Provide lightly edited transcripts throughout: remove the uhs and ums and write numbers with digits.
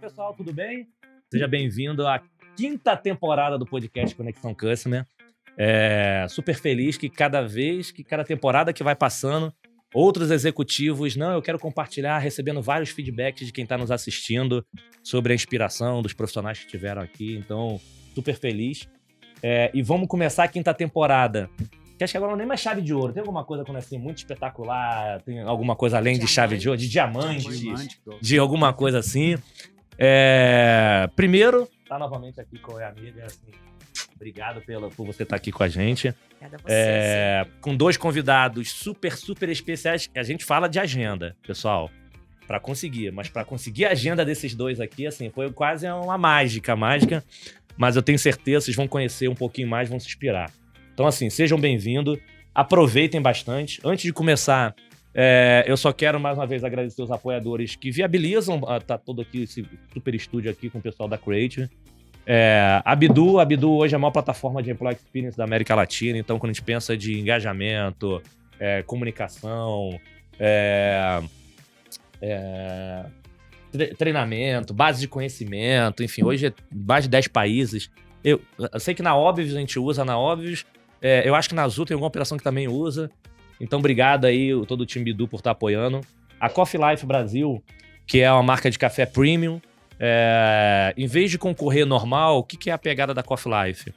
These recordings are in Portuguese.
pessoal, tudo bem? Seja bem-vindo à 5ª temporada do podcast Conexão Customer. Super feliz que cada temporada que vai passando, outros executivos, eu quero compartilhar, recebendo vários feedbacks de quem está nos assistindo sobre a inspiração dos profissionais que estiveram aqui. Então, super feliz. E vamos começar a 5ª temporada. Que acho que agora não é nem mais chave de ouro. Tem alguma coisa quando assim, muito espetacular? Tem alguma coisa além de chave de ouro? De diamante? De alguma coisa assim. Primeiro, tá novamente aqui com a amiga. Assim, obrigado por você estar aqui com a gente. Obrigada a você. Com 2 convidados super especiais. A gente fala de agenda, pessoal. Para conseguir a agenda desses 2 aqui, assim, foi quase uma mágica. Mas eu tenho certeza, vocês vão conhecer um pouquinho mais, vão se inspirar. Então, assim, sejam bem-vindos, aproveitem bastante. Antes de começar, eu só quero mais uma vez agradecer os apoiadores que viabilizam tá todo aqui, esse super estúdio aqui com o pessoal da Creative. A Bidu hoje é a maior plataforma de Employee Experience da América Latina, então quando a gente pensa de engajamento, comunicação, treinamento, base de conhecimento, enfim, hoje é mais de 10 países. Eu sei que na Óbvios a gente usa, eu acho que na Azul tem alguma operação que também usa. Então, obrigado aí, todo o time Bidu por estar apoiando. A Coffee Life Brasil, que é uma marca de café premium, em vez de concorrer normal, o que é a pegada da Coffee Life?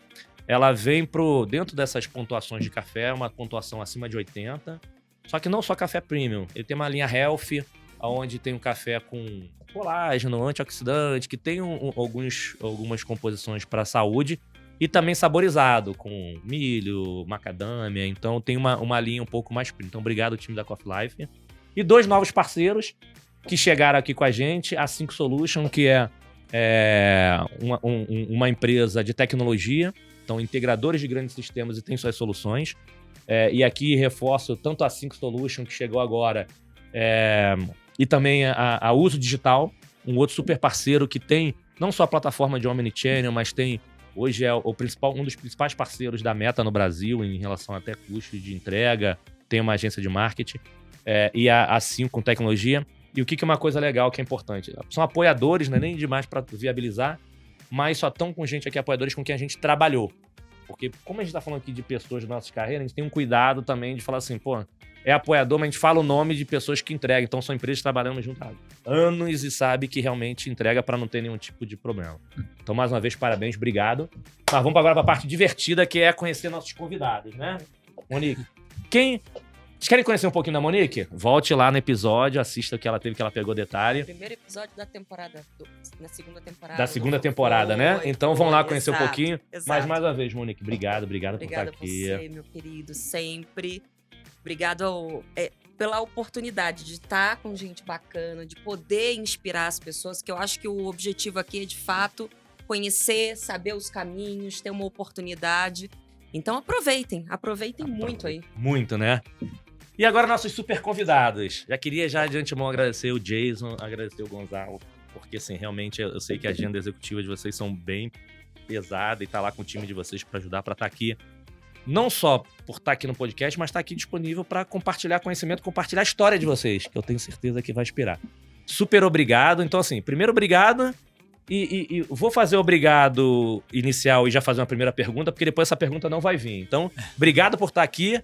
Ela vem dentro dessas pontuações de café, uma pontuação acima de 80, só que não só café premium. Ele tem uma linha health, onde tem um café com colágeno, antioxidante, que tem algumas composições para a saúde, e também saborizado, com milho, macadâmia. Então tem uma linha um pouco mais premium. Então obrigado, time da Coffee Life. E 2 novos parceiros que chegaram aqui com a gente, a Sync Solution, que é uma empresa de tecnologia, então integradores de grandes sistemas e tem suas soluções. E aqui reforço tanto a Sync Solution, que chegou agora, e também a Uso Digital, um outro super parceiro que tem não só a plataforma de Omnichannel, mas hoje é um dos principais parceiros da Meta no Brasil em relação até custo de entrega, tem uma agência de marketing, e a 5 com tecnologia. E o que é uma coisa legal que é importante? São apoiadores, não é nem demais para viabilizar, mas só estão com gente aqui, apoiadores com quem a gente trabalhou. Porque como a gente está falando aqui de pessoas de nossas carreiras, a gente tem um cuidado também de falar assim, é apoiador, mas a gente fala o nome de pessoas que entregam. Então são empresas que trabalhamos junto há anos e sabe que realmente entrega para não ter nenhum tipo de problema. Então, mais uma vez, parabéns, obrigado. Mas vamos agora para a parte divertida, que é conhecer nossos convidados, né? Monique, vocês querem conhecer um pouquinho da Monique? Volte lá no episódio, assista o que ela teve, que ela pegou detalhe. Primeiro episódio da temporada, na segunda temporada. Da segunda temporada, né? Então vamos lá conhecer um pouquinho. Exato. Mas mais uma vez, Monique, obrigado por estar aqui. Obrigada a você, meu querido, sempre. Obrigado pela oportunidade de estar com gente bacana, de poder inspirar as pessoas, que eu acho que o objetivo aqui é, de fato, conhecer, saber os caminhos, ter uma oportunidade. Então aproveitem muito aí. Muito, né? E agora nossos super convidados. Já queria de antemão agradecer o Jason, agradecer o Gonzalo, porque assim, realmente eu sei que a agenda executiva de vocês são bem pesada e tá lá com o time de vocês para ajudar, para estar aqui. Não só por estar aqui no podcast, mas estar aqui disponível para compartilhar conhecimento, compartilhar a história de vocês, que eu tenho certeza que vai inspirar. Super obrigado. Então assim, primeiro obrigado. E vou fazer o obrigado inicial e já fazer uma primeira pergunta, porque depois essa pergunta não vai vir. Então, obrigado por estar aqui.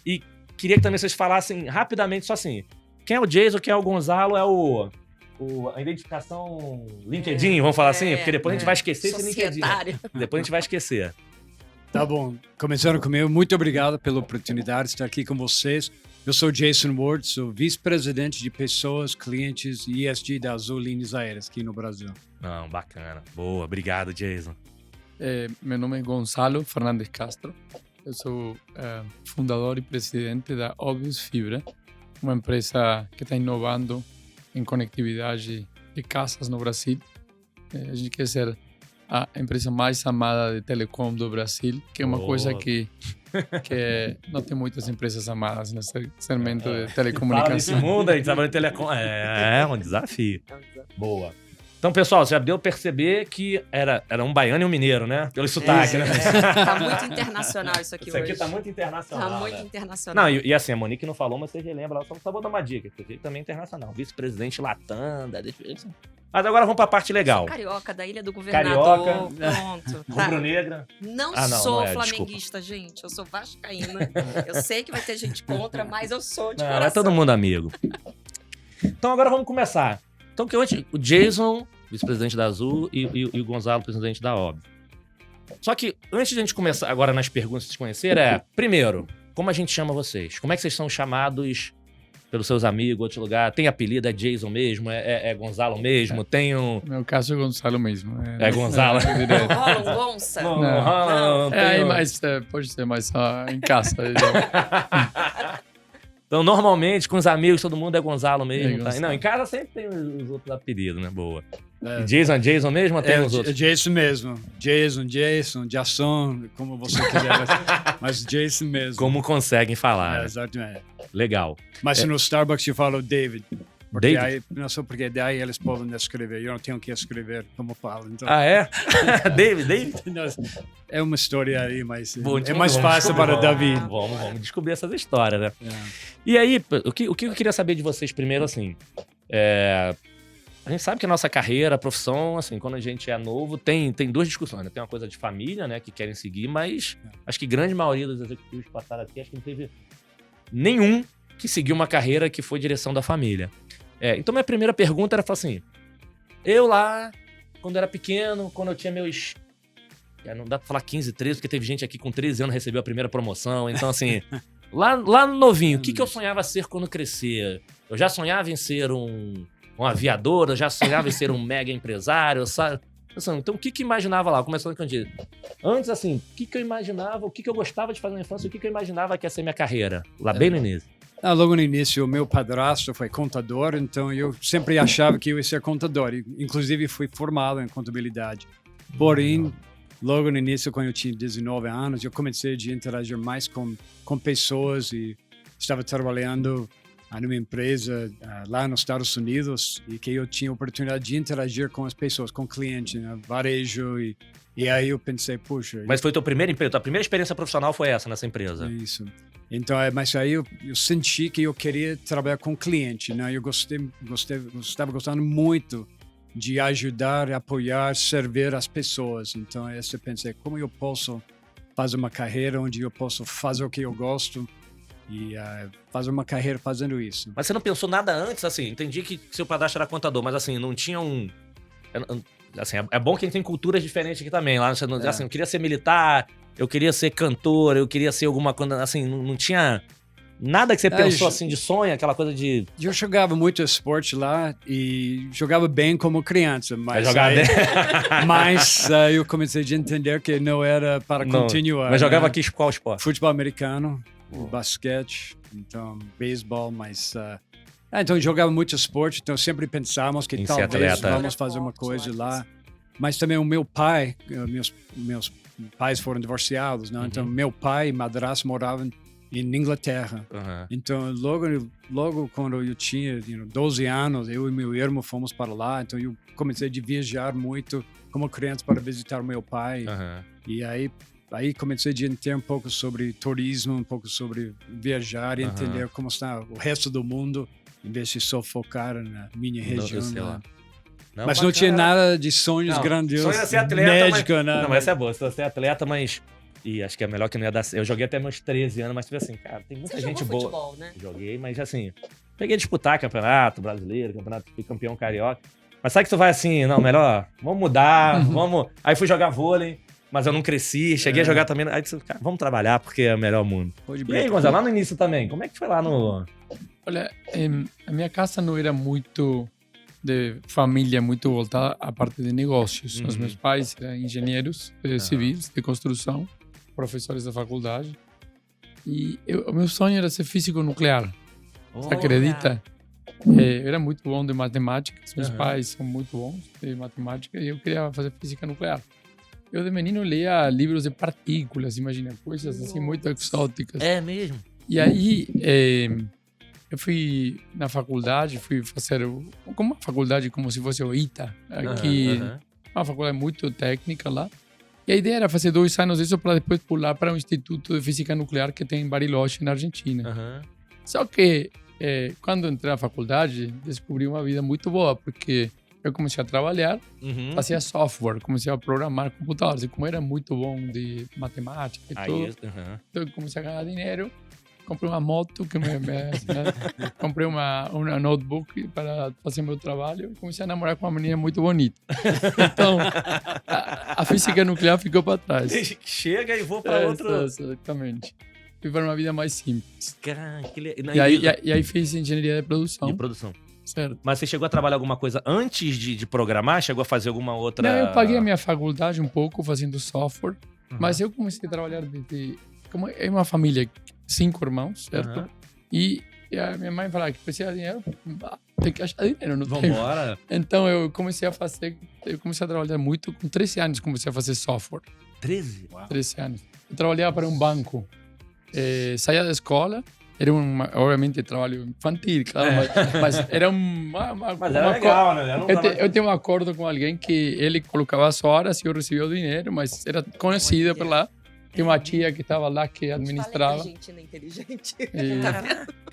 E queria que também vocês falassem rapidamente, só assim, quem é o Jason, quem é o Gonzalo, a identificação LinkedIn, vamos falar assim? Porque depois a gente vai esquecer esse LinkedIn. Depois a gente vai esquecer. Tá bom. Começando comigo, muito obrigado pela oportunidade de estar aqui com vocês. Eu sou Jason Ward, sou vice-presidente de pessoas, clientes e ESG da Azul Linhas Aéreas aqui no Brasil. Não, bacana. Boa, obrigado, Jason. Meu nome é Gonzalo Fernandes Castro. Eu sou fundador e presidente da Obvious Fibra, uma empresa que está inovando em conectividade de casas no Brasil. A gente quer ser a empresa mais amada de telecom do Brasil, que é uma coisa que não tem muitas empresas amadas nesse segmento de telecomunicação. Fala desse mundo aí, trabalhando em telecom. É um desafio. Boa. Então, pessoal, já deu pra perceber que era um baiano e um mineiro, né? Pelo sotaque, né? Tá muito internacional isso aqui Isso aqui hoje. tá muito internacional. Tá muito né? internacional. Não, e assim, a Monique não falou, mas você relembra, ela só vou dar uma dica, porque também é internacional. Vice-presidente Latanda, mas agora vamos pra parte legal. Carioca, da Ilha do Governador. Carioca. Pronto. Tá. Rubro-negra. Não, Ah, não, sou não é, flamenguista, gente. Eu sou vascaína. Eu sei que vai ter gente contra, mas eu sou de Não, coração. é todo mundo amigo. Então agora vamos começar. Então que hoje o Jason, vice-presidente da Azul, e o Gonzalo, presidente da OB. Só que antes de a gente começar agora nas perguntas de se conhecer, primeiro, como a gente chama vocês? Como é que vocês são chamados pelos seus amigos, outro lugar? Tem apelido? É Jason mesmo? É Gonzalo mesmo? Tem um... No meu caso é Gonçalo mesmo. É Gonzalo? Direto. Rola um Gonça? Não, Aí, mas pode ser mais em casa. Então, normalmente, com os amigos, todo mundo é Gonzalo mesmo. Tá? Gonçalo. Não, em casa sempre tem os outros apelidos, né? Boa. É. E Jason mesmo ou tem os É outros? Jason mesmo. Jason, Jason, como você quiser. Mas Jason mesmo. Como conseguem falar. né? Exatamente. Legal. Mas no Starbucks eu falo David. Porque David? aí, não sei porque daí eles podem escrever. Eu não tenho que escrever como falo. Então, Ah, é? David? é uma história aí, mas Bom, é mais fácil para David. Vamos descobrir essas histórias, né? É. E aí, o que eu queria saber de vocês primeiro, assim, a gente sabe que a nossa carreira, a profissão, assim, quando a gente é novo, tem duas discussões, né? Tem uma coisa de família, né, que querem seguir, mas acho que grande maioria dos executivos que passaram aqui, acho que não teve nenhum que seguiu uma carreira que foi direção da família. Então, minha primeira pergunta era assim, eu lá, quando era pequeno, quando eu tinha meus... não dá pra falar 15, 13, porque teve gente aqui com 13 anos que recebeu a primeira promoção, então, assim... Lá no novinho, o que eu sonhava ser quando crescer? Eu já sonhava em ser um aviador, eu já sonhava em ser um mega empresário, sabe? Assim, então, o que imaginava lá? Começando com o dia. Antes, assim, o que eu imaginava, o que eu gostava de fazer na infância, o que eu imaginava que ia ser minha carreira? Lá bem no início. Logo no início, o meu padrasto foi contador, então eu sempre achava que eu ia ser contador. Inclusive, fui formado em contabilidade. Porém, logo no início, quando eu tinha 19 anos, eu comecei a interagir mais com pessoas e estava trabalhando numa empresa lá nos Estados Unidos e que eu tinha a oportunidade de interagir com as pessoas, com clientes, né, varejo. E aí eu pensei, puxa... Mas foi teu primeiro emprego, tua primeira experiência profissional foi essa, nessa empresa? Isso. Então, mas aí eu senti que eu queria trabalhar com cliente, né? Eu estava gostando muito de ajudar, apoiar, servir as pessoas. Então, eu pensei, como eu posso fazer uma carreira onde eu posso fazer o que eu gosto e fazer uma carreira fazendo isso. Mas você não pensou nada antes, assim? Entendi que seu padrasto era contador, mas assim, não tinha um... Assim, é bom que a gente tem culturas diferentes aqui também. Lá, assim, eu queria ser militar, eu queria ser cantor, eu queria ser alguma coisa... Assim, não tinha... Nada que você pensou assim de sonho, aquela coisa de... Eu jogava muito esporte lá e jogava bem como criança, mas eu comecei a entender que não era para continuar. Mas jogava aqui qual esporte? Futebol americano, basquete, então beisebol, mas... então eu jogava muito esporte, então sempre pensávamos que talvez vamos fazer uma coisa lá. Mas também o meu pai, meus pais foram divorciados, né? Então meu pai e madrasto moravam em Inglaterra. Então, logo quando eu tinha 12 anos, eu e meu irmão fomos para lá. Então, eu comecei a viajar muito como criança para visitar meu pai. E aí comecei a entender um pouco sobre turismo, um pouco sobre viajar e entender como está o resto do mundo, em vez de só focar na minha região. Não, mas não tinha nada de sonhos grandiosos. Sonho é ser atleta, médico, mas... né? Não, essa é boa. Se você é atleta, mas... E acho que é melhor que não ia dar... Eu joguei até meus 13 anos, mas tipo assim, cara, tem muita gente boa. Futebol, né? Joguei, mas assim... Peguei a disputar campeonato brasileiro, fui campeão carioca. Mas sabe que tu vai assim, não, melhor... Vamos mudar, vamos... Aí fui jogar vôlei, mas eu não cresci. Cheguei a jogar também... Aí disse, cara, vamos trabalhar porque é o melhor mundo. E aí, Gonzalo, lá no início também, como é que foi lá no... Olha, a minha casa não era muito... de família muito voltada à parte de negócios. Os meus pais eram engenheiros civis de construção, professores da faculdade. E o meu sonho era ser físico nuclear. Você acredita? Eu era muito bom de matemática. Meus pais são muito bons de matemática e eu queria fazer física nuclear. Eu de menino lia livros de partículas, imagina, coisas assim muito exóticas. É mesmo? E aí eu fui na faculdade, fui fazer uma faculdade como se fosse o ITA, aqui, uma faculdade muito técnica lá. E a ideia era fazer 2 anos disso para depois pular para um instituto de física nuclear que tem em Bariloche, na Argentina. Só que quando entrei na faculdade, descobri uma vida muito boa, porque eu comecei a trabalhar, fazia software, comecei a programar computadores. E como era muito bom de matemática e tudo, então eu comecei a ganhar dinheiro. Comprei uma moto, comprei uma notebook para fazer meu trabalho e comecei a namorar com uma menina muito bonita. Então, a física nuclear ficou para trás. Chega e vou para outro... Exatamente. Fui para uma vida mais simples. Caramba, E aí fiz engenharia de produção. De produção. Certo. Mas você chegou a trabalhar alguma coisa antes de programar? Chegou a fazer alguma outra... Não, eu paguei a minha faculdade um pouco fazendo software, mas eu comecei a trabalhar como é uma família, 5 irmãos, certo? E a minha mãe falava que precisa de dinheiro, tem que achar dinheiro, não tem. Vambora. Então eu comecei a trabalhar muito, com 13 anos comecei a fazer software. 13? Uau. 13 anos. Eu trabalhava para um banco. Saía da escola, era obviamente trabalho infantil, claro, mas era mas era legal, né? Eu tinha um acordo com alguém que ele colocava as horas e eu recebia o dinheiro, mas era conhecido por lá. Tinha uma tia que estava lá que administrava. Argentina inteligente.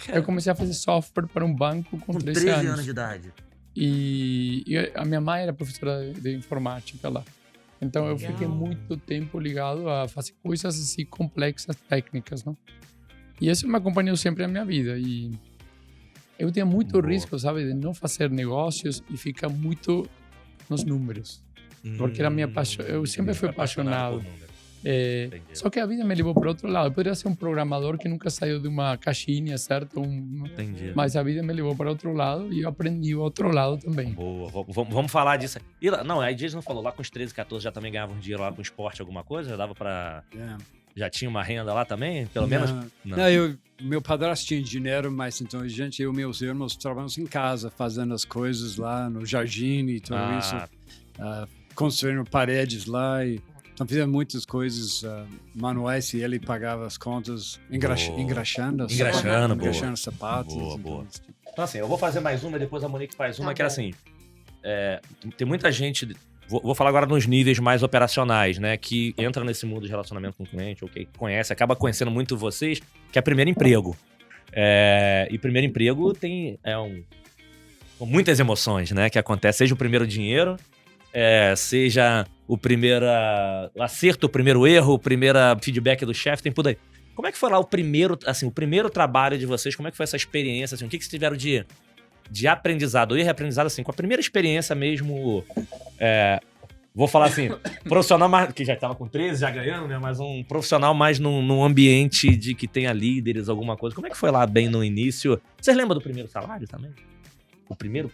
Eu comecei a fazer software para um banco com 13 anos de idade. E a minha mãe era professora de informática lá. Então eu fiquei muito tempo ligado a fazer coisas assim complexas, técnicas, não? E isso me acompanhou sempre na minha vida. E eu tinha muito risco, sabe, de não fazer negócios e ficar muito nos números. Porque era minha paixão. Eu sempre fui apaixonado. Só que a vida me levou para outro lado. Eu poderia ser um programador que nunca saiu de uma caixinha, certo? Entendi. Mas a vida me levou para outro lado e eu aprendi o outro lado também. Boa, vamos falar disso. E lá, não, a Dias não falou, lá com os 13, 14 já também ganhava um dinheiro lá com esporte, alguma coisa? Já dava para... Já tinha uma renda lá também? Pelo menos? Não, meu padrasto tinha dinheiro, mas então eu e meus irmãos trabalhamos em casa, fazendo as coisas lá no jardim e tudo isso. Construindo paredes lá e... Então, fizemos muitas coisas manuais e ele pagava as contas, engraxando sapatos. Boa. Então, assim, eu vou fazer mais uma e depois a Monique faz uma, que era assim, tem muita gente, vou falar agora nos níveis mais operacionais, né, que entra nesse mundo de relacionamento com o cliente, ou que conhece, acaba conhecendo muito vocês, que é primeiro emprego. E primeiro emprego tem com muitas emoções, né, que acontece, seja o primeiro dinheiro, seja o primeiro acerto, o primeiro erro, o primeiro feedback do chefe, tem tudo aí. Como é que foi lá o primeiro trabalho de vocês? Como é que foi essa experiência? Assim, o que vocês tiveram de aprendizado? Erro e aprendizado, assim, com a primeira experiência mesmo, vou falar assim, profissional mais, que já estava com 13, já ganhando, né? Mas um profissional mais num ambiente de que tenha líderes, alguma coisa. Como é que foi lá bem no início? Vocês lembram do primeiro salário também? O primeiro?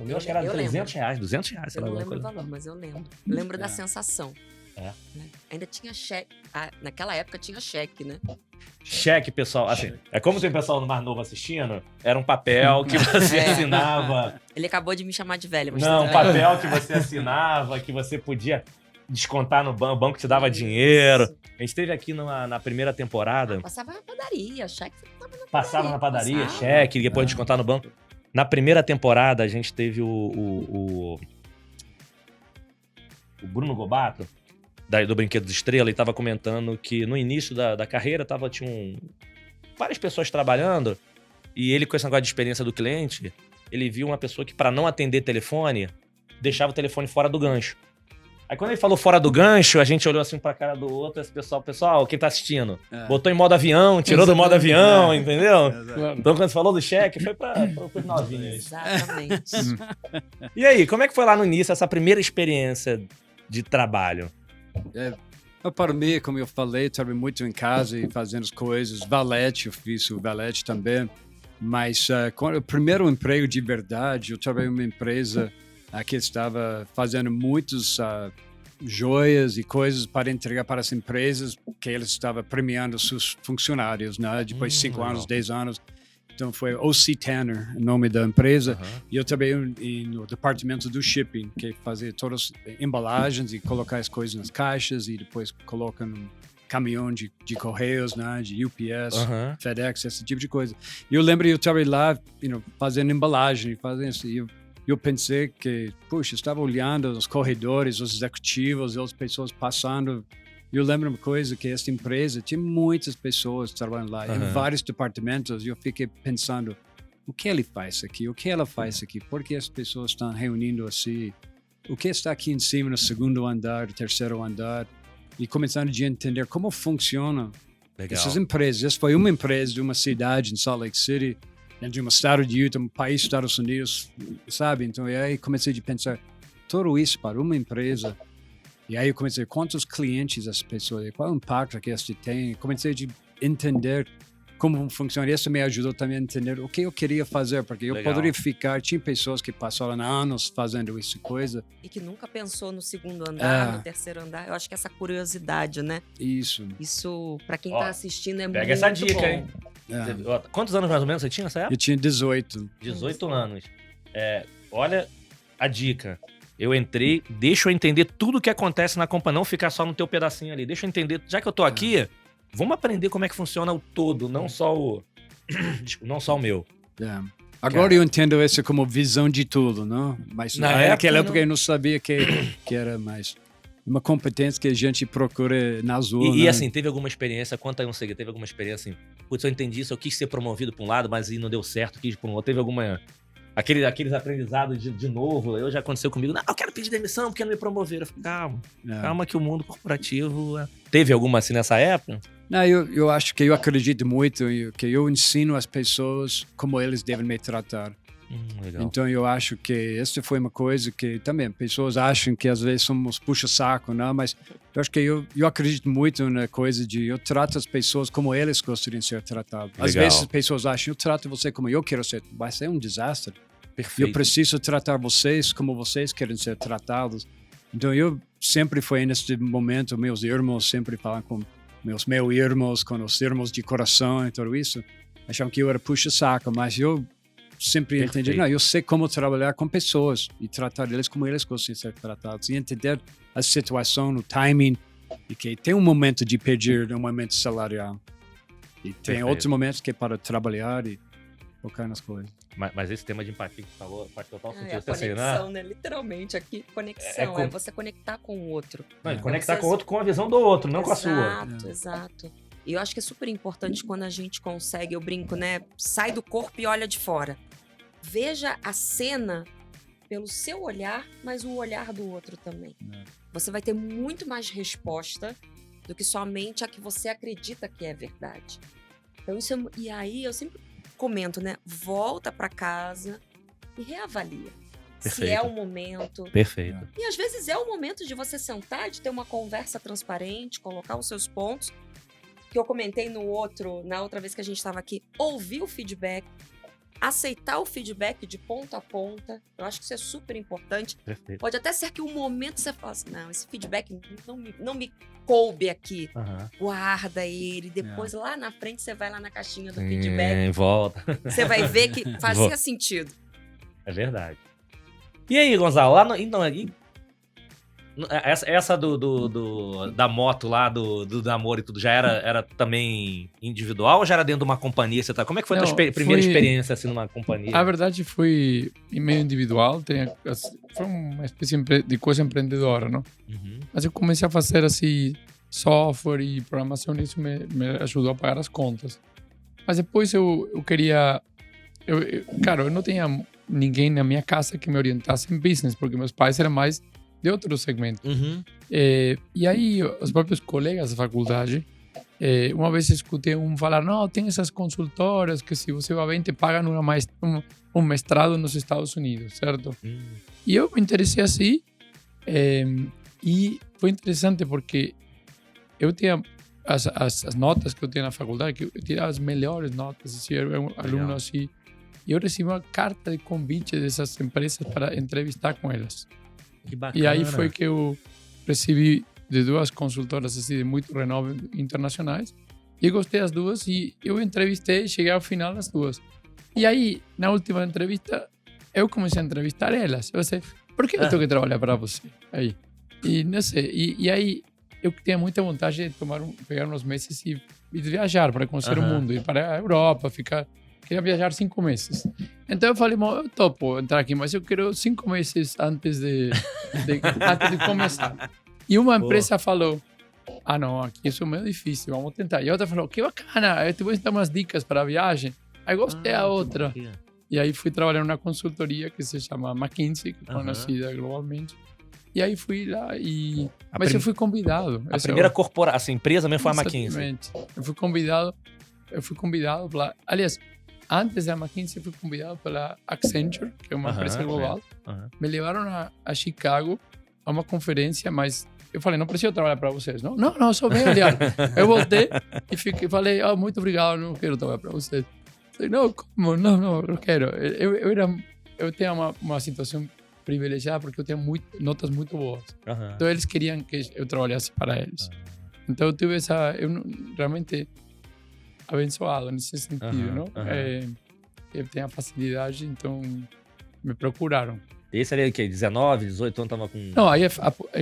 Eu acho que era R$300, R$200. Eu não lembro o valor, mas eu lembro. Eu lembro da sensação. Né? Ainda tinha cheque. Naquela época tinha cheque, né? Cheque, pessoal. Assim, como tem o pessoal no mais novo assistindo, era um papel que você assinava. Ele acabou de me chamar de velho. Mas não, um papel que você assinava, que você podia descontar no banco, o banco te dava dinheiro. A gente esteve aqui na primeira temporada. Passava na padaria, cheque. Passava na padaria, cheque, depois descontar no banco. Na primeira temporada, a gente teve o Bruno Gobato, do Brinquedo de Estrela, e estava comentando que no início da carreira tinham várias pessoas trabalhando, e ele, com esse negócio de experiência do cliente, ele viu uma pessoa que, para não atender telefone, deixava o telefone fora do gancho. Aí quando ele falou fora do gancho, a gente olhou assim pra cara do outro, esse pessoal, quem tá assistindo, botou em modo avião, tirou do modo avião, entendeu? Então quando você falou do cheque, foi para os novinhos. Exatamente. E aí, como é que foi lá no início essa primeira experiência de trabalho? Para mim, como eu falei, trabalhei muito em casa e fazendo as coisas, valete, eu fiz o valete também, mas quando o primeiro emprego de verdade, eu trabalhei em uma empresa que estava fazendo muitas joias e coisas para entregar para as empresas, que eles estavam premiando seus funcionários, né? Depois de 5 anos, 10 anos. Então foi O.C. Tanner, o nome da empresa. E eu trabalhei no departamento do shipping, que fazia todas as embalagens e colocar as coisas nas caixas e depois colocam caminhão de correios, né? De UPS, FedEx, esse tipo de coisa. E eu lembro, eu estava lá, fazendo embalagem, fazendo isso. E eu pensei que, puxa, estava olhando os corredores, os executivos, as pessoas passando. Eu lembro uma coisa, que essa empresa tinha muitas pessoas trabalhando lá, em vários departamentos, e eu fiquei pensando, o que ele faz aqui? O que ela faz aqui? Por que as pessoas estão reunindo assim? O que está aqui em cima, no segundo andar, terceiro andar? E começando a entender como funcionam essas empresas. Essa foi uma empresa de uma cidade em Salt Lake City, de um estado de Utah, um país dos Estados Unidos, sabe? Então, aí comecei a pensar, tudo isso para uma empresa. E aí eu comecei a ver quantos clientes as pessoas, qual o impacto que elas têm. Comecei a entender como funciona. Isso me ajudou também a entender o que eu queria fazer, porque eu poderia ficar. Tinha pessoas que passaram anos fazendo essa coisa. E que nunca pensou no segundo andar, no terceiro andar. Eu acho que essa curiosidade, né? Isso, para quem tá assistindo, é muito bom. Pega essa dica, hein? Quantos anos mais ou menos você tinha nessa época? Eu tinha 18. 18 anos. Olha a dica. Eu entrei, deixa eu entender tudo o que acontece na companhia, não ficar só no teu pedacinho ali. Deixa eu entender, já que eu tô aqui, vamos aprender como é que funciona o todo, não só o meu. Agora eu entendo isso como visão de tudo, não? Mas naquela época eu não sabia que era mais uma competência que a gente procura na zona. E assim, teve alguma experiência, conta aí um segredo, teve alguma experiência assim, putz, eu entendi isso, eu quis ser promovido para um lado, mas não deu certo, quis para um outro, teve alguma... Aqueles aprendizados de novo, eu já aconteceu comigo. Não, eu quero pedir demissão porque não me promoveram. Eu falei, calma que o mundo corporativo... Teve alguma assim nessa época? Não, eu acho que eu acredito muito que eu ensino as pessoas como eles devem me tratar. Legal. Então eu acho que essa foi uma coisa que também pessoas acham que às vezes somos puxa-saco, não? Mas eu acho que eu acredito muito na coisa de eu trato as pessoas como eles gostariam de ser tratados. Às vezes as pessoas acham, eu trato você como eu quero ser. Vai ser um desastre. Perfeito. Eu preciso tratar vocês como vocês querem ser tratados. Então eu sempre fui nesse momento, meus irmãos sempre falam com meus irmãos, com os irmãos de coração e tudo isso. Achavam que eu era puxa-saco, mas eu sempre entendi, não, eu sei como trabalhar com pessoas e tratar eles como eles gostam de ser tratados e entender a situação, o timing, e que tem um momento de pedir, um momento salarial. E tem outros momentos que é para trabalhar e focar nas coisas. Mas esse tema de empatia que você falou faz total sentido. A conexão, né? Literalmente aqui, conexão. É você conectar com o outro. Não, conectar com o outro com a visão do outro, não com a sua. Exato. E eu acho que é super importante quando a gente consegue, eu brinco, né? Sai do corpo e olha de fora. Veja a cena pelo seu olhar, mas o olhar do outro também. Você vai ter muito mais resposta do que somente a que você acredita que é verdade. Então isso e aí eu sempre comento, né? Volta para casa e reavalia. Perfeito. Se é o momento. Perfeito. E às vezes é o momento de você sentar, de ter uma conversa transparente, colocar os seus pontos, que eu comentei na outra vez que a gente estava aqui, ouvir o feedback, aceitar o feedback de ponta a ponta. Eu acho que isso é super importante. Perfeito. Pode até ser que um momento você fala assim, não, esse feedback não me coube aqui. Guarda ele. Depois, lá na frente, você vai lá na caixinha do feedback. Volta. Você vai ver que fazia sentido. É verdade. E aí, Gonzalo? Essa da moto lá, do namoro e tudo, já era também individual ou já era dentro de uma companhia? Como é que foi a tua primeira experiência assim, numa companhia? A verdade foi meio individual, foi uma espécie de coisa empreendedora, não? Mas eu comecei a fazer assim, software e programação, e isso me ajudou a pagar as contas. Mas depois eu queria... Claro, eu não tinha ninguém na minha casa que me orientasse em business, porque meus pais eram mais de outro segmento. E aí, os próprios colegas da faculdade, uma vez escutei falar, não, tem essas consultoras que se você vai bem, te pagam um mestrado nos Estados Unidos, certo? E eu me interessei assim, e foi interessante porque eu tinha as notas que eu tinha na faculdade, que eu tirava as melhores notas, assim, eu era um aluno assim, e eu recebi uma carta de convite dessas empresas para entrevistar com elas. Que bacana. E aí foi que eu recebi de duas consultoras assim, de muito renome internacionais. E eu gostei das duas e eu entrevistei, cheguei ao final das duas. E aí, na última entrevista, eu comecei a entrevistar elas. Eu disse, por que eu tenho que trabalhar para você? Aí. E não sei, e aí eu tinha muita vontade de pegar uns meses e viajar para conhecer o mundo, ir para a Europa, queria viajar 5 meses. Então eu falei, eu topo entrar aqui, mas eu quero 5 meses antes de começar. E uma empresa falou, não, aqui isso é meio difícil, vamos tentar. E a outra falou, que bacana, eu te vou dar umas dicas para a viagem. Aí gostei a outra. E aí fui trabalhar numa consultoria que se chama McKinsey, que é conhecida globalmente. E aí fui lá mas eu fui convidado. A primeira corporação, empresa mesmo foi a McKinsey. Eu fui convidado pela... Aliás, antes da McKinsey, eu fui convidado pela Accenture, que é uma empresa global. Me levaram a Chicago a uma conferência, mas eu falei, não preciso trabalhar para vocês, não? Não, só venho olhar. Eu voltei e falei, muito obrigado, não quero trabalhar para vocês. Eu falei, não, como? Não, eu quero. Eu tenho uma situação privilegiada porque eu tenho notas muito boas. Então eles queriam que eu trabalhasse para eles. Então eu tive eu realmente abençoado nesse sentido, não? Eu tenho a facilidade, então me procuraram. Esse ali, o quê? 19, 18, então tava com... Não, aí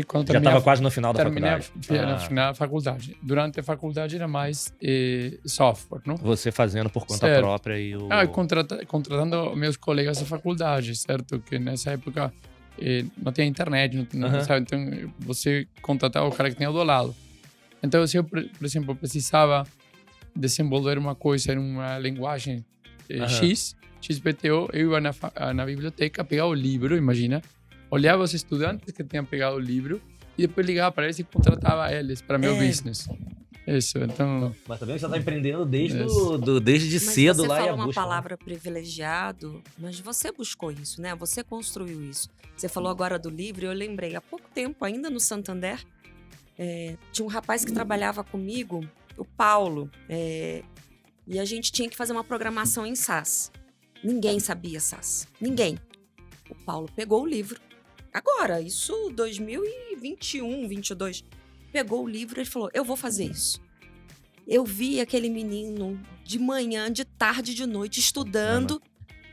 quando já estava quase no final da faculdade. Terminei no final da faculdade. Durante a faculdade era mais software, não? Você fazendo por conta própria e o... Contratando meus colegas da faculdade, certo? Que nessa época não tinha internet, não sabe? Então você contratava o cara que tinha do lado. Então se eu, por exemplo, precisava desenvolver uma coisa em uma linguagem XPTO, eu ia na biblioteca, pegava o livro, imagina, olhava os estudantes que tinham pegado o livro e depois ligava para eles e contratava eles para meu business. Isso, então... Mas também você está empreendendo desde cedo lá. Mas você falou uma palavra privilegiado, mas você buscou isso, né? Você construiu isso. Você falou agora do livro e eu lembrei, há pouco tempo, ainda no Santander, tinha um rapaz que trabalhava comigo, o Paulo, e a gente tinha que fazer uma programação em SAS. Ninguém sabia SAS. Ninguém. O Paulo pegou o livro. Agora, isso 2021, 22. Pegou o livro e falou, eu vou fazer isso. Eu vi aquele menino de manhã, de tarde, de noite, estudando,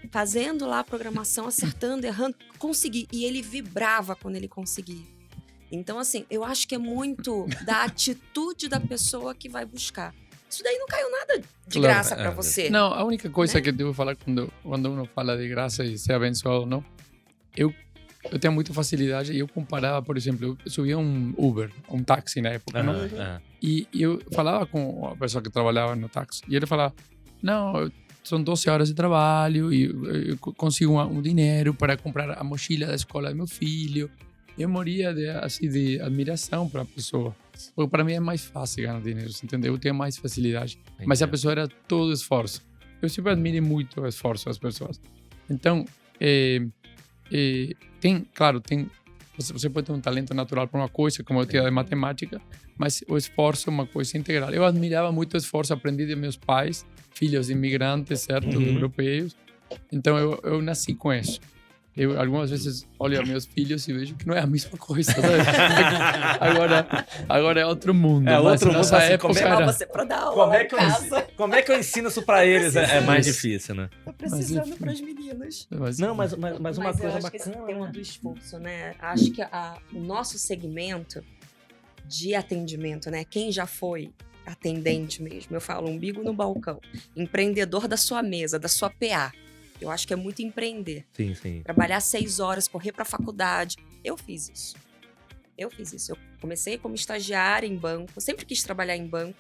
fazendo lá a programação, acertando, errando. Consegui. E ele vibrava quando ele conseguia. Então, assim, eu acho que é muito da atitude da pessoa que vai buscar. Isso daí não caiu nada de graça para você. Não, a única coisa que eu devo falar quando uno fala de graça e ser abençoado, não? Eu tenho muita facilidade e eu comparava, por exemplo, eu subia um Uber, um táxi na época, não? E eu falava com a pessoa que trabalhava no táxi e ele falava, não, são 12 horas de trabalho e eu consigo um dinheiro para comprar a mochila da escola do meu filho. Eu morria de admiração para a pessoa. Porque para mim é mais fácil ganhar dinheiro, entendeu? Eu tenho mais facilidade. Mas a pessoa era todo esforço. Eu sempre admiro muito o esforço das pessoas. Então, você pode ter um talento natural para uma coisa, como eu tinha de matemática, mas o esforço é uma coisa integral. Eu admirava muito o esforço, aprendi de meus pais, filhos de imigrantes, certo? Europeus. Então, eu nasci com isso. Eu algumas vezes olho meus filhos e vejo que não é a mesma coisa, sabe? agora é outro mundo. É outro mundo. Nessa época era... você para dar aula como é que eu ensino isso para eles? É mais difícil, né? Tô precisando para as meninas. Mas uma coisa bacana. Esse tema do esforço, né? Acho que o nosso segmento de atendimento, né? Quem já foi atendente mesmo, eu falo, umbigo no balcão, empreendedor da sua mesa, da sua PA. Eu acho que é muito empreender. Sim. Trabalhar 6 horas, correr para a faculdade. Eu fiz isso. Eu comecei como estagiária em banco. Eu sempre quis trabalhar em banco.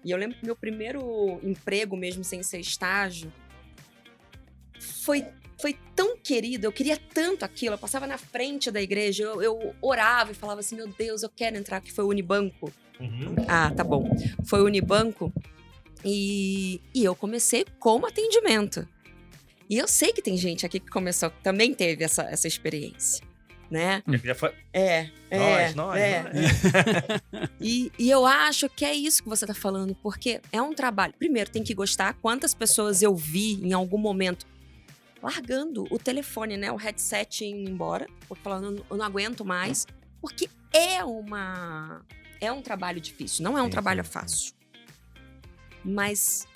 E eu lembro que meu primeiro emprego, mesmo sem ser estágio, foi tão querido. Eu queria tanto aquilo. Eu passava na frente da igreja. Eu orava e falava assim, meu Deus, eu quero entrar. Que foi o Unibanco. Ah, tá bom. Foi o Unibanco. E eu comecei como atendimento. E eu sei que tem gente aqui que começou, que também teve essa experiência, né? Já foi... Nós. E eu acho que é isso que você tá falando, porque é um trabalho... Primeiro, tem que gostar. Quantas pessoas eu vi em algum momento largando o telefone, né? O headset indo embora, porque falando, eu não aguento mais. Porque é um trabalho difícil, não é um trabalho fácil. Mas...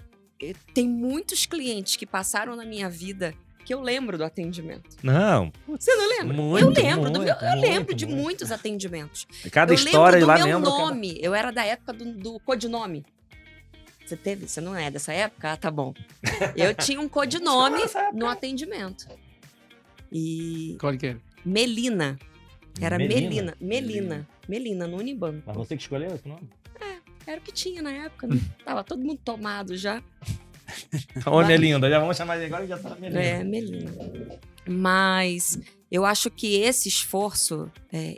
tem muitos clientes que passaram na minha vida que eu lembro do atendimento. Não. Você não lembra? Muito, eu lembro, muito, eu lembro de muito. muitos atendimentos. Cada história eu lá lembro do lembra. meu nome. Eu era da época do codinome. Você teve? Você não é dessa época? Ah, tá bom. Eu tinha um codinome no atendimento. E... Qual que era? Melina. Era Melina? Melina, no Unibanco. Mas você que escolheu esse nome? Era o que tinha na época, né? Tava todo mundo tomado já. Ô, Melinda, já vamos chamar ele agora, já tá Melinda. É, Melina. Mas eu acho que esse esforço,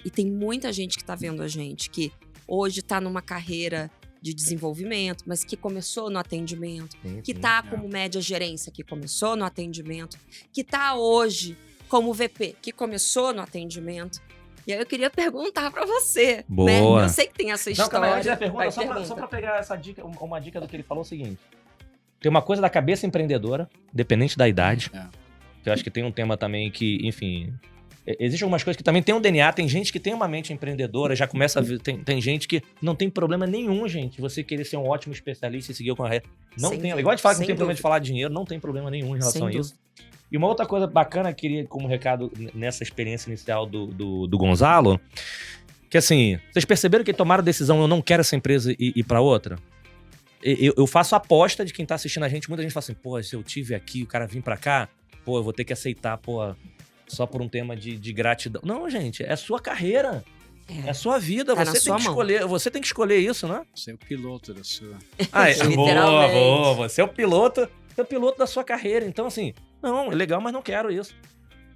e tem muita gente que tá vendo a gente, que hoje tá numa carreira de desenvolvimento, mas que começou no atendimento, que tá como média gerência, que começou no atendimento, que tá hoje como VP, que começou no atendimento. E aí eu queria perguntar pra você. Boa. Né? Eu sei que tem essa Não, história. calma aí, antes da pergunta, Vai, só pra pegar essa dica, uma dica do que ele falou é o seguinte. Tem uma coisa da cabeça empreendedora, independente da idade. Que eu acho que tem um tema também que, enfim... Existem algumas coisas que também tem um DNA, tem gente que tem uma mente empreendedora, já começa a ver, tem gente que não tem problema nenhum, gente, você querer ser um ótimo especialista e seguir com a carreira. Não tem, igual a gente fala que não tem problema de falar de dinheiro, não tem problema nenhum em relação a isso. E uma outra coisa bacana que eu queria como recado nessa experiência inicial do Gonzalo, que assim, vocês perceberam que tomaram a decisão, eu não quero essa empresa ir pra outra? Eu faço a aposta de quem tá assistindo a gente, muita gente fala assim, pô, se eu tive aqui, o cara vir pra cá, pô, eu vou ter que aceitar, pô, só por um tema de gratidão. Não, gente, é sua carreira. É a sua vida, tá você tem que escolher, você tem que escolher isso, né? Você é o piloto da sua... Boa, você é o piloto da sua carreira. Então, assim, não, é legal, mas não quero isso.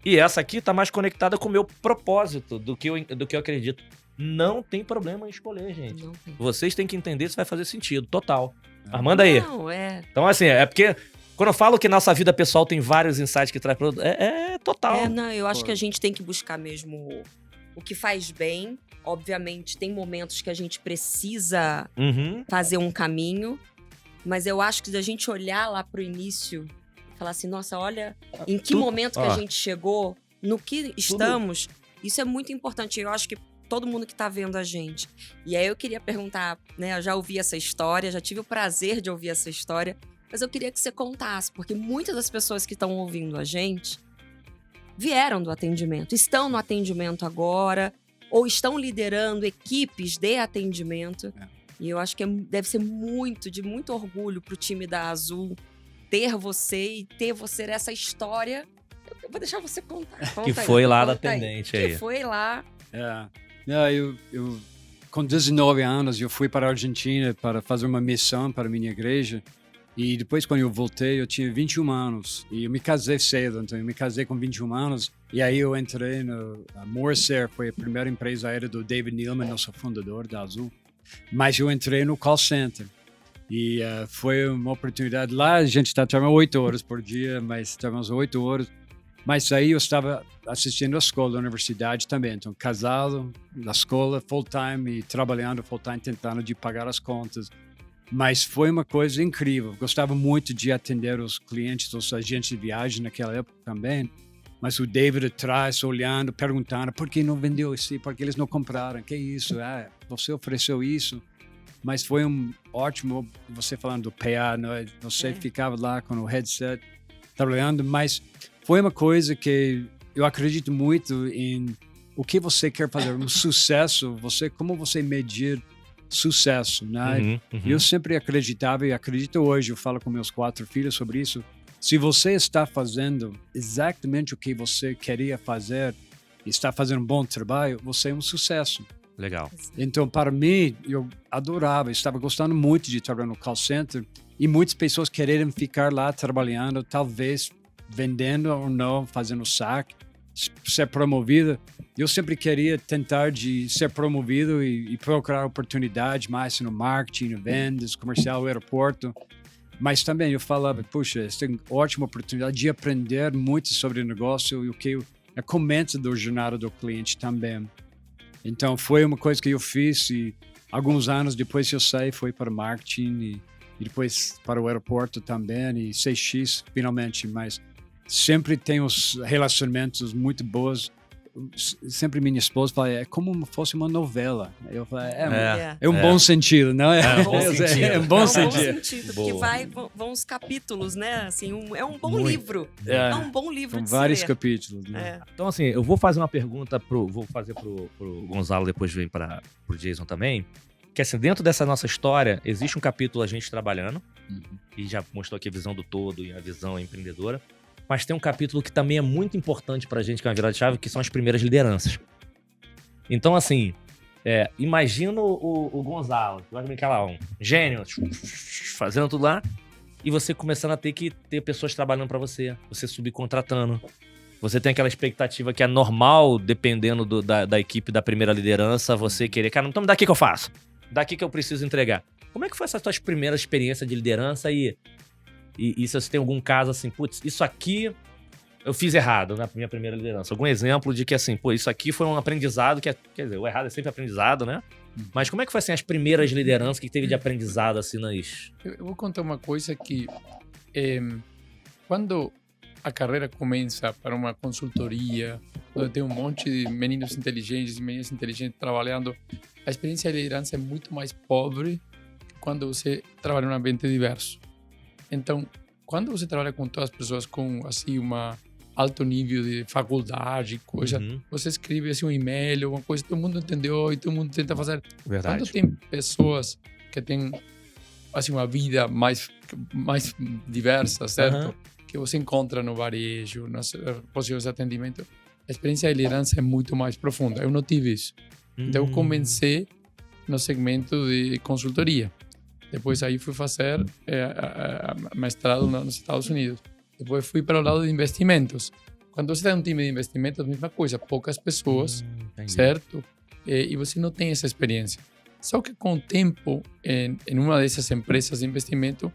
E essa aqui tá mais conectada com o meu propósito do que eu acredito. Não tem problema em escolher, gente. Não tem. Vocês têm que entender se vai fazer sentido, total. Mas manda aí. Não, Então, assim, é porque... Quando eu falo que nossa vida pessoal tem vários insights que traz pra outro, é total. Não, eu acho que a gente tem que buscar mesmo o que faz bem. Obviamente, tem momentos que a gente precisa fazer um caminho. Mas eu acho que da gente olhar lá pro início e falar assim, nossa, olha em que momento que a gente chegou, no que estamos. Isso é muito importante. Eu acho que todo mundo que tá vendo a gente. E aí eu queria perguntar, né? Eu já ouvi essa história, já tive o prazer de ouvir essa história. Mas eu queria que você contasse, porque muitas das pessoas que estão ouvindo a gente vieram do atendimento, estão no atendimento agora, ou estão liderando equipes de atendimento. E eu acho que deve ser de muito orgulho pro time da Azul ter você e ter você nessa história. Eu vou deixar você contar. Que foi lá da atendente aí. Que foi lá. Eu com 19 anos, eu fui para a Argentina para fazer uma missão para a minha igreja. E depois, quando eu voltei, eu tinha 21 anos. E eu me casei cedo, então eu me casei com 21 anos. E aí eu entrei a Morser, foi a primeira empresa aérea do David Neeleman, nosso fundador da Azul. Mas eu entrei no call center. E foi uma oportunidade. Lá a gente está trabalhando 8 horas por dia, mas trabalhamos 8 horas. Mas aí eu estava assistindo a escola, a universidade também. Então, casado, na escola, full-time, e trabalhando full-time, tentando de pagar as contas. Mas foi uma coisa incrível. Gostava muito de atender os clientes, os agentes de viagem naquela época também. Mas o David atrás, olhando, perguntando por que não vendeu isso, por que eles não compraram, que isso, você ofereceu isso. Mas foi ótimo, você falando do PA, né? Você ficava lá com o headset, trabalhando, mas foi uma coisa que eu acredito muito em o que você quer fazer, um sucesso, como você medir sucesso, né? Eu sempre acreditava e acredito hoje, eu falo com meus 4 filhos sobre isso, se você está fazendo exatamente o que você queria fazer e está fazendo um bom trabalho, você é um sucesso. Legal. Então, para mim, eu adorava, estava gostando muito de trabalhar no call center e muitas pessoas querem ficar lá trabalhando, talvez vendendo ou não, fazendo saque, ser promovido. Eu sempre queria tentar de ser promovido e procurar oportunidade mais no marketing, vendas, comercial, aeroporto. Mas também eu falava, puxa, essa é uma ótima oportunidade de aprender muito sobre o negócio e o que é comenta da jornada do cliente também. Então foi uma coisa que eu fiz e alguns anos depois que eu saí foi para marketing e depois para o aeroporto também e CX finalmente, mas sempre tem os relacionamentos muito bons. sempre minha esposa fala, é como se fosse uma novela. Eu falo, É. um bom sentido, não é? É um bom sentido. É um bom sentido. Porque Boa. vão os capítulos, né? Assim, é um bom Muito. livro. É. É um bom livro São de vários se ler. capítulos. Né? É. Então, assim, eu vou fazer uma pergunta pro Gonzalo, depois vem pro Jason também. Que assim, dentro dessa nossa história, existe um capítulo a gente trabalhando, e já mostrou aqui a visão do todo e a visão empreendedora. Mas tem um capítulo que também é muito importante pra gente, que é uma virada de chave, que são as primeiras lideranças. Então, assim, imagina o Gonzalo, que vai brincar lá, um gênio, fazendo tudo lá, e você começando a ter que ter pessoas trabalhando pra você subcontratando. Você tem aquela expectativa que é normal, dependendo da equipe da primeira liderança, você querer, cara, então me dá aqui que eu faço, daqui que eu preciso entregar. Como é que foi essa tua primeira experiência de liderança e se você tem algum caso assim, putz, isso aqui eu fiz errado na minha primeira liderança? Algum exemplo de que assim, pô, isso aqui foi um aprendizado, quer dizer, o errado é sempre aprendizado, né? Mas como é que foi assim as primeiras lideranças que teve de aprendizado assim nas... Eu vou contar uma coisa que quando a carreira começa para uma consultoria, onde tem um monte de meninos inteligentes e meninas inteligentes trabalhando, a experiência de liderança é muito mais pobre quando você trabalha em um ambiente diverso. Então, quando você trabalha com todas as pessoas com assim alto nível de faculdade, coisa, você escreve assim um e-mail, uma coisa, todo mundo entendeu e todo mundo tenta fazer. Verdade. Quando tem pessoas que têm assim uma vida mais diversa, certo? Que você encontra no varejo, nas posições de atendimento, a experiência de liderança é muito mais profunda. Eu não tive isso. Então, eu comecei no segmento de consultoria. Depois aí fui fazer mestrado nos Estados Unidos. Depois fui para o lado de investimentos. Quando você tem um time de investimentos, a mesma coisa, poucas pessoas, certo? E você não tem essa experiência. Só que com o tempo, em uma dessas empresas de investimento,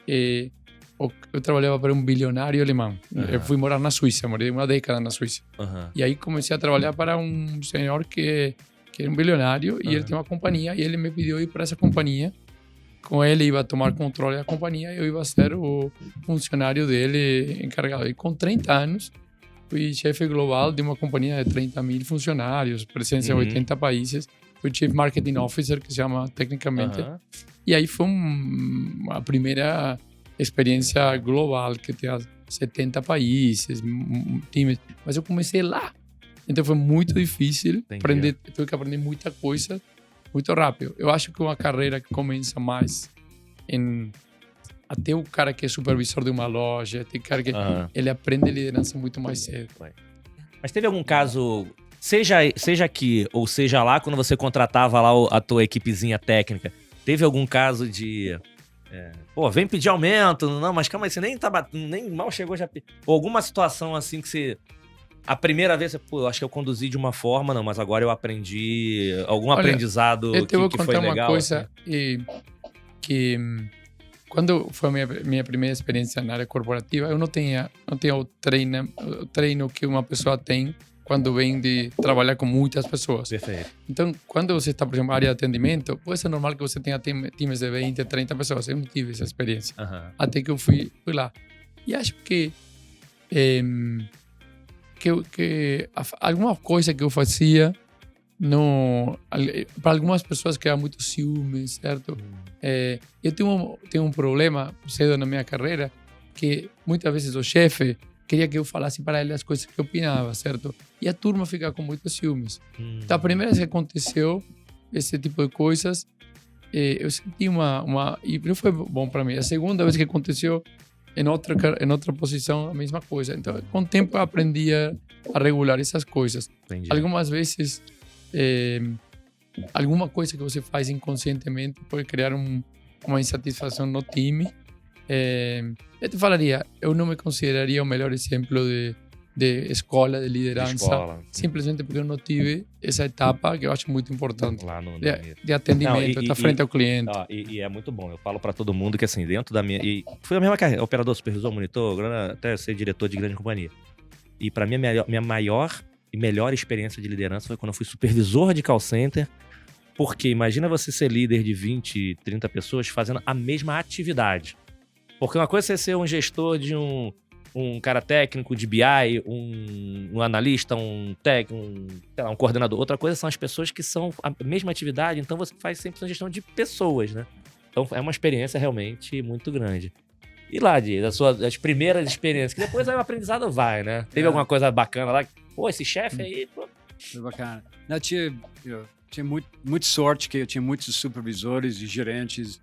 eu trabalhava para um bilionário alemão. Eu fui morar na Suíça, morei uma década na Suíça. E aí comecei a trabalhar para um senhor que era um bilionário e ele tinha uma companhia e ele me pediu ir para essa companhia. Com ele iba a tomar controle da companhia e eu iba a ser o funcionário dele encarregado. E com 30 anos, fui chefe global de uma companhia de 30 mil funcionários, presença em 80 países. Fui Chief Marketing Officer, que se chama tecnicamente. E aí foi a primeira experiência global, que tinha 70 países, times. Mas eu comecei lá. Então foi muito difícil aprender. Tive que aprender muita coisa muito rápido. Eu acho que uma carreira que começa mais até o cara que é supervisor de uma loja, tem cara que ele aprende liderança muito mais cedo. Mas teve algum caso, seja aqui ou seja lá, quando você contratava lá a tua equipezinha técnica, teve algum caso de... vem pedir aumento, não, mas calma aí, você nem mal chegou já... Ou alguma situação assim que você... A primeira vez, eu acho que eu conduzi de uma forma, não, mas agora eu aprendi algum aprendizado que foi legal. Eu vou contar uma coisa, assim. Que quando foi a minha primeira experiência na área corporativa, eu não tinha o treino que uma pessoa tem quando vem de trabalhar com muitas pessoas. Perfeito. Então, quando você está, por exemplo, na área de atendimento, pode ser normal que você tenha times de 20, 30 pessoas. Eu não tive essa experiência. Até que eu fui lá. E acho que alguma coisa que eu fazia para algumas pessoas que era muito ciúme, certo? Eu tenho um problema cedo na minha carreira, que muitas vezes o chefe queria que eu falasse para ele as coisas que eu opinava, certo? E a turma fica com muitos ciúmes. Então, a primeira vez que aconteceu esse tipo de coisas, eu senti e não foi bom para mim. A segunda vez que aconteceu, em outra posição, a mesma coisa. Então, com o tempo, eu aprendi a regular essas coisas. Entendi. Algumas vezes, alguma coisa que você faz inconscientemente pode criar uma insatisfação no time. Eu te falaria, eu não me consideraria o melhor exemplo de escola, de liderança, simplesmente porque eu não tive essa etapa que eu acho muito importante, de atendimento, estar frente ao cliente. E é muito bom, eu falo pra todo mundo que assim, dentro da minha... Foi a mesma carreira, operador, supervisor, monitor, até ser diretor de grande companhia. E pra mim, minha maior e melhor experiência de liderança foi quando eu fui supervisor de call center, porque imagina você ser líder de 20, 30 pessoas fazendo a mesma atividade. Porque uma coisa é você ser um gestor de um um cara técnico de BI, um analista, um coordenador. Outra coisa são as pessoas que são a mesma atividade, então você faz sempre uma gestão de pessoas, né? Então é uma experiência realmente muito grande. E lá, Di, as primeiras experiências, que depois aí o aprendizado vai, né? Teve alguma coisa bacana lá? Pô, esse chefe aí... Pô. Foi bacana. Não, eu tinha muita sorte que eu tinha muitos supervisores e gerentes,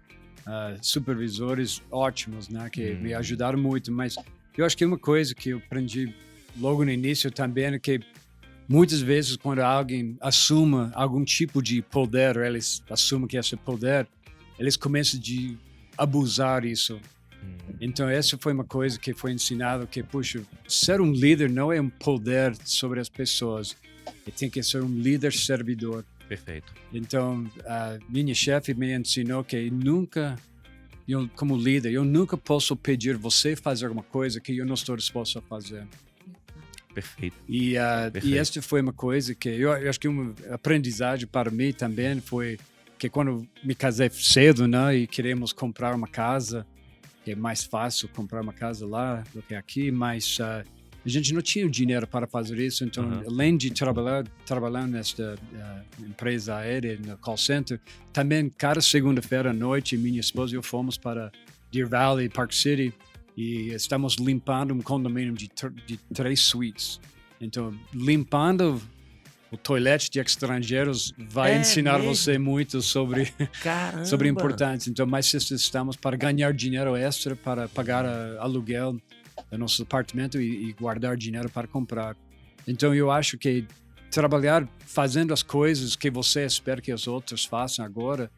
supervisores ótimos, né? Que me ajudaram muito, mas eu acho que uma coisa que eu aprendi logo no início também é que muitas vezes quando alguém assume algum tipo de poder, eles assumem que esse poder, eles começam a abusar isso. Então essa foi uma coisa que foi ensinado que, puxa, ser um líder não é um poder sobre as pessoas, tem que ser um líder servidor. Perfeito. Então a minha chefe me ensinou que eu, como líder, eu nunca posso pedir você fazer alguma coisa que eu não estou disposto a fazer. Perfeito. E esta foi uma coisa que eu acho que uma aprendizagem para mim também foi que quando me casei cedo, né, e queremos comprar uma casa, que é mais fácil comprar uma casa lá do que aqui, mas a gente não tinha dinheiro para fazer isso. Então, além de trabalhar nesta empresa aérea, no call center, também cada segunda-feira à noite, minha esposa e eu fomos para Deer Valley, Park City, e estamos limpando um condomínio de 3 suítes. Então, limpando o toilete de estrangeiros vai ensinar você muito sobre a importância. Então, mais estamos para ganhar dinheiro extra para pagar aluguel do nosso apartamento e guardar dinheiro para comprar. Então, eu acho que trabalhar fazendo as coisas que você espera que os outros façam agora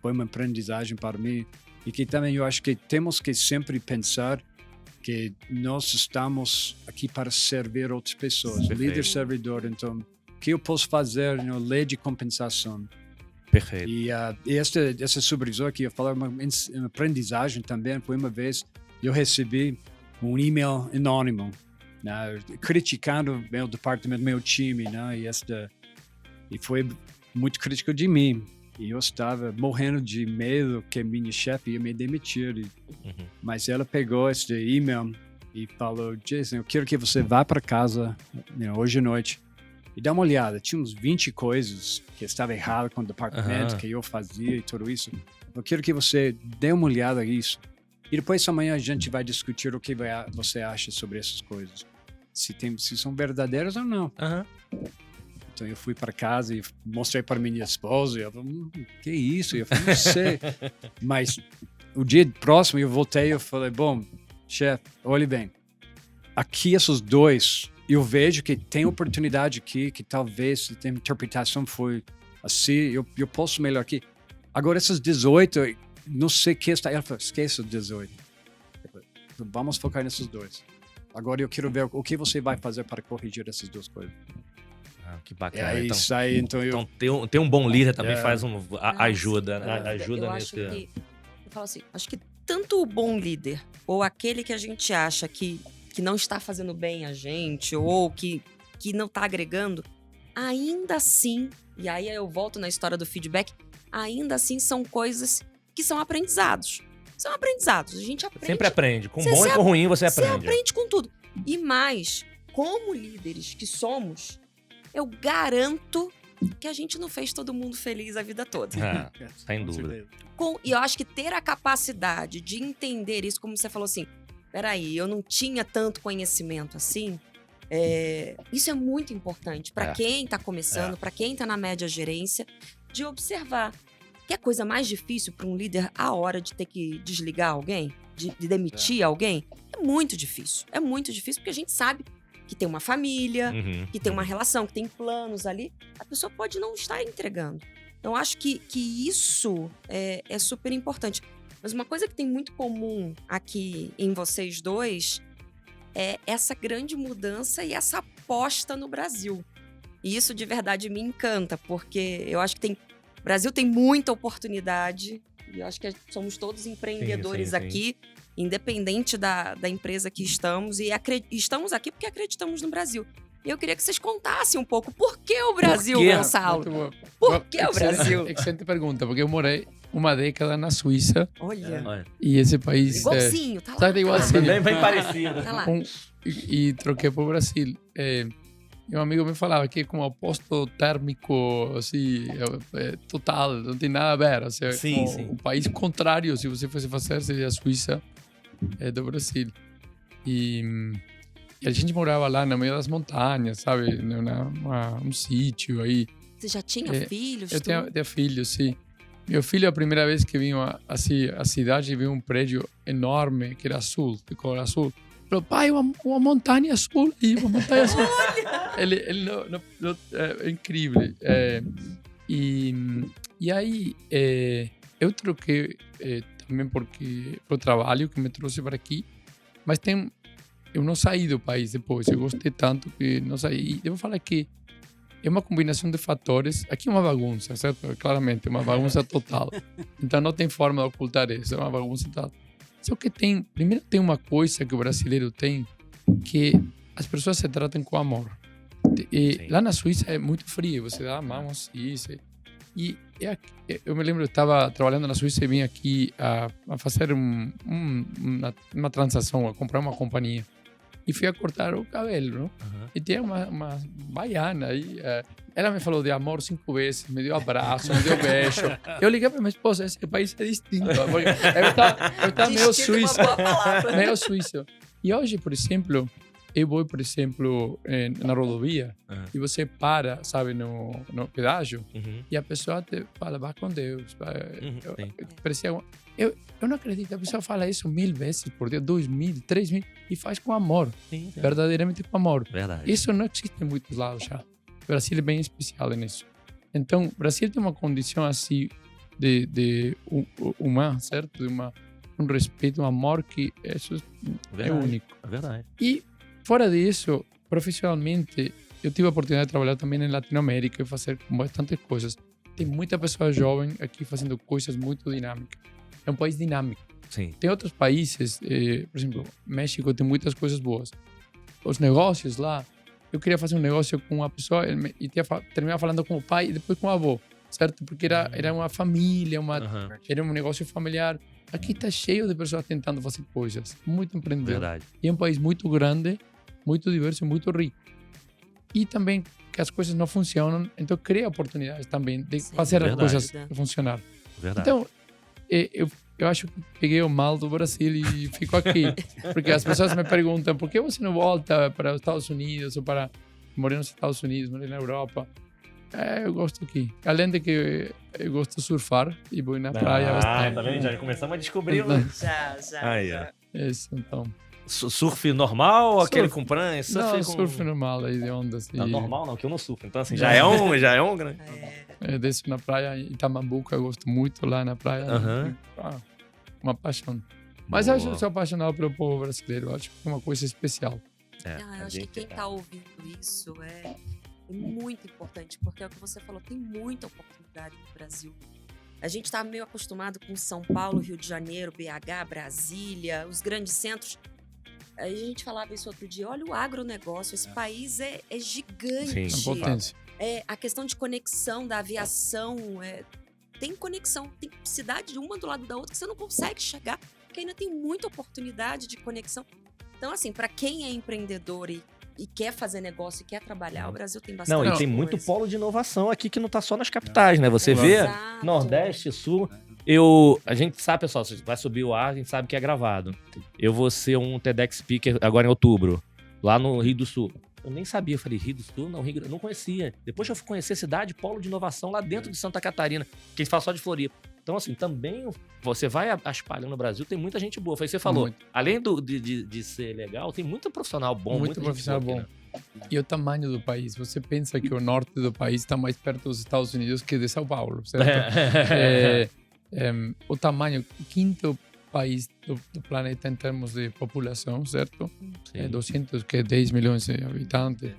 foi uma aprendizagem para mim. E que também eu acho que temos que sempre pensar que nós estamos aqui para servir outras pessoas. Líder servidor, então... O que eu posso fazer na lei de compensação? Perfeito. E essa supervisor que eu falei, uma aprendizagem também, foi uma vez eu recebi um e-mail anônimo, né, criticando meu departamento, meu time, né, e foi muito crítico de mim. E eu estava morrendo de medo que minha chefe ia me demitir. Mas ela pegou esse e-mail e falou, Jason, eu quero que você vá para casa, né, hoje à noite. E dá uma olhada, tinha uns 20 coisas que estava errado com o departamento, que eu fazia e tudo isso. Eu quero que você dê uma olhada nisso. E depois amanhã a gente vai discutir o que você acha sobre essas coisas. Se são verdadeiras ou não. Então eu fui para casa e mostrei para minha esposa. E ela falou, que isso? Eu falei, não sei. Mas o dia próximo eu voltei e eu falei, bom, chefe, olhe bem. Aqui esses dois... Eu vejo que tem oportunidade aqui, que talvez a interpretação foi assim, eu posso melhor aqui. Agora, essas 18, não sei o que está... Ela falou, esqueça os 18. Vamos focar nesses dois. Agora eu quero ver o que você vai fazer para corrigir essas duas coisas. Que bacana. Então ter um bom líder também faz ajuda, né? Ajuda eu nesse... Eu falo assim, acho que tanto o bom líder ou aquele que a gente acha que não está fazendo bem a gente, ou que não está agregando, ainda assim, e aí eu volto na história do feedback, ainda assim são coisas que são aprendizados. São aprendizados, a gente aprende. Sempre aprende, com bom e com ruim você aprende. Você aprende com tudo. E mais, como líderes que somos, eu garanto que a gente não fez todo mundo feliz a vida toda. Sem dúvida. E eu acho que ter a capacidade de entender isso, como você falou assim, peraí, eu não tinha tanto conhecimento assim. Isso é muito importante para quem está começando, para quem está na média gerência, de observar. Que é a coisa mais difícil para um líder a hora de ter que desligar alguém, de demitir alguém? É muito difícil. É muito difícil porque a gente sabe que tem uma família, que tem uma relação, que tem planos ali. A pessoa pode não estar entregando. Então, acho que isso é super importante. Mas uma coisa que tem muito comum aqui em vocês dois é essa grande mudança e essa aposta no Brasil. E isso de verdade me encanta, porque eu acho que o Brasil tem muita oportunidade, e eu acho que somos todos empreendedores aqui, independente da empresa que estamos, e estamos aqui porque acreditamos no Brasil. E eu queria que vocês contassem um pouco por que o Brasil, Gonçalo? Por que o Brasil? Excelente pergunta, porque eu morei uma década na Suíça. Olha. E esse país... Igualzinho, tá lá. Tá igualzinho. Bem parecido. Tá lá. E troquei para o Brasil. E um amigo me falava que é como oposto térmico, assim, total, não tem nada a ver. Assim, Sim. Um país contrário, se você fosse fazer, seria a Suíça do Brasil. E a gente morava lá no meio das montanhas, sabe? Um sítio aí. Você já tinha filhos? Eu tinha filhos, sim. Meu filho, a primeira vez que vinha assim, a cidade, viu um prédio enorme, que era azul, de cor azul. Falou, pai, uma montanha azul aí, uma montanha azul. Ele não, é incrível. E aí, eu troquei também porque foi o trabalho que me trouxe para aqui, mas eu não saí do país depois, eu gostei tanto que não saí. E devo falar que é uma combinação de fatores. Aqui é uma bagunça, certo? Claramente, é uma bagunça total. Então não tem forma de ocultar isso, é uma bagunça total. Só que primeiro tem uma coisa que o brasileiro tem, que as pessoas se tratam com amor. E lá na Suíça é muito frio, você dá a mão assim. E eu me lembro, eu estava trabalhando na Suíça e vim aqui a fazer uma transação, a comprar uma companhia. E fui a cortar o cabelo, não? E tinha uma baiana aí. Ela me falou de amor 5 vezes, me deu abraço, me deu beijo. Eu liguei para minha esposa, esse país é distinto. Eu estava meio suíço. Meio suíço. E hoje, por exemplo, eu vou, por exemplo, na rodovia e você para, sabe, no pedágio e a pessoa te fala, vá com Deus. Eu não acredito, a pessoa fala isso 1000 vezes por dia, 2000, 3000 e faz com amor, verdadeiramente com amor. Verdade. Isso não existe em muitos lados já. O Brasil é bem especial nisso. Então, o Brasil tem uma condição assim de humano, certo? De um respeito, um amor que isso é único. É verdade. E fora disso, profissionalmente, eu tive a oportunidade de trabalhar também em Latinoamérica e fazer bastante coisas. Tem muita pessoa jovem aqui fazendo coisas muito dinâmicas. É um país dinâmico. Sim. Tem outros países, por exemplo, México tem muitas coisas boas. Os negócios lá, eu queria fazer um negócio com uma pessoa e terminava falando com o pai e depois com o avô, certo? Porque era uma família, era um negócio familiar. Aqui está cheio de pessoas tentando fazer coisas, muito empreendedor. Verdade. E é um país muito grande, muito diverso, muito rico. E também que as coisas não funcionam, então cria oportunidades também de fazer as coisas funcionar. Verdade. Então, eu acho que peguei o mal do Brasil e fico aqui. Porque as pessoas me perguntam, por que você não volta para os Estados Unidos ou para morar nos Estados Unidos, morar na Europa? Eu gosto aqui. Além de que eu gosto de surfar e vou na praia bastante. Tá vendo? Já começamos a descobrir. Já. Isso, então. Surf normal ou aquele com prancha? Surf normal aí de onda. Assim. Não, normal não, que eu não surfo. Então assim, já é um grande. Eu desço na praia em Itamambuca, eu gosto muito lá na praia. Uma paixão. Mas eu sou apaixonado pelo povo brasileiro, eu acho que é uma coisa especial. Eu acho que quem está ouvindo isso é muito importante, porque é o que você falou, tem muita oportunidade no Brasil. A gente está meio acostumado com São Paulo, Rio de Janeiro, BH, Brasília, os grandes centros. A gente falava isso outro dia, olha o agronegócio, esse país é gigante. Sim, potência. A questão de conexão da aviação, tem conexão, tem cidade uma do lado da outra que você não consegue chegar, porque ainda tem muita oportunidade de conexão. Então, assim, para quem é empreendedor e quer fazer negócio e quer trabalhar, o Brasil tem bastante coisa. Não, e tem muito polo de inovação aqui que não tá só nas capitais, né? Você vê Nordeste, Sul. A gente sabe, pessoal, se vai subir o ar, a gente sabe que é gravado. Eu vou ser um TEDx Speaker agora em outubro, lá no Rio do Sul. Eu nem sabia, eu falei, Rio do Sul? Não, não conhecia. Depois eu fui conhecer a cidade, polo de inovação lá dentro de Santa Catarina, que a gente fala só de Floripa. Então, assim, também você vai espalhando no Brasil, tem muita gente boa. Foi isso que você falou. Além de ser legal, tem muito profissional bom. Muito profissional bom. Aqui, né? E o tamanho do país. Você pensa que o norte do país está mais perto dos Estados Unidos que de São Paulo, certo? O tamanho, quinto país do planeta em termos de população, certo? 210 milhões de habitantes.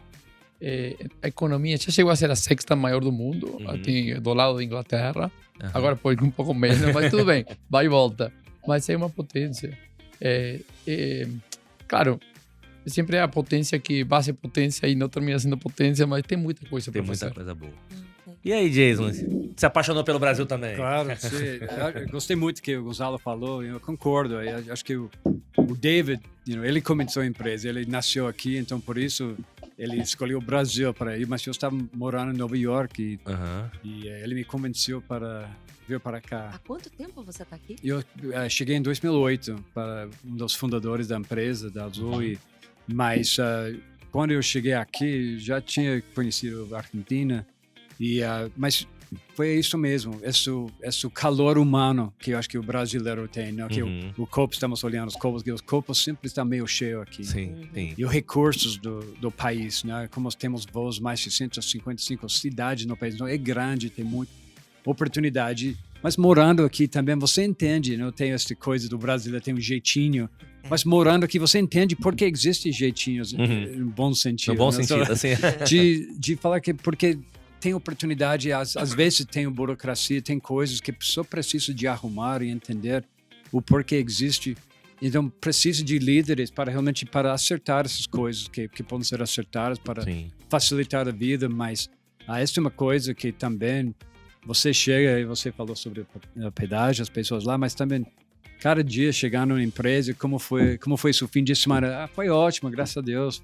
A economia já chegou a ser a 6ª maior do mundo, do lado da Inglaterra. Agora pode um pouco menos, mas tudo bem, vai e volta. Mas é uma potência. Claro, sempre é a potência que vai ser potência e não termina sendo potência, mas tem muita coisa para fazer. Tem muita coisa boa. E aí, Jason? Se apaixonou pelo Brasil também? Claro, sim. Eu gostei muito do que o Gonzalo falou, eu concordo. Eu acho que o David, ele começou a empresa, ele nasceu aqui, então por isso ele escolheu o Brasil para ir, mas eu estava morando em Nova York e ele me convenceu para vir para cá. Há quanto tempo você está aqui? Eu cheguei em 2008 para um dos fundadores da empresa, da Azul, mas quando eu cheguei aqui já tinha conhecido a Argentina, mas foi isso mesmo, esse calor humano que eu acho que o brasileiro tem, né? Que o copo, estamos olhando os copos, que os copos sempre estão meio cheios aqui. Sim. E os recursos do país, né? Como temos voos mais de 155 cidades no país, então é grande, tem muita oportunidade. Mas morando aqui também, você entende, não tem essa coisa do brasileiro, tem um jeitinho. Mas morando aqui, você entende por que existem jeitinhos, em bom sentido. No bom né? sentido, assim. De falar que porque tem oportunidade, às vezes tem burocracia, tem coisas que a pessoa precisa de arrumar e entender o porquê existe. Então, precisa de líderes para realmente para acertar essas coisas que podem ser acertadas, para facilitar a vida. Mas essa é uma coisa que também você chega e você falou sobre a pedágio, as pessoas lá, mas também cada dia chegando numa empresa, como foi seu fim de semana? Foi ótimo, graças a Deus.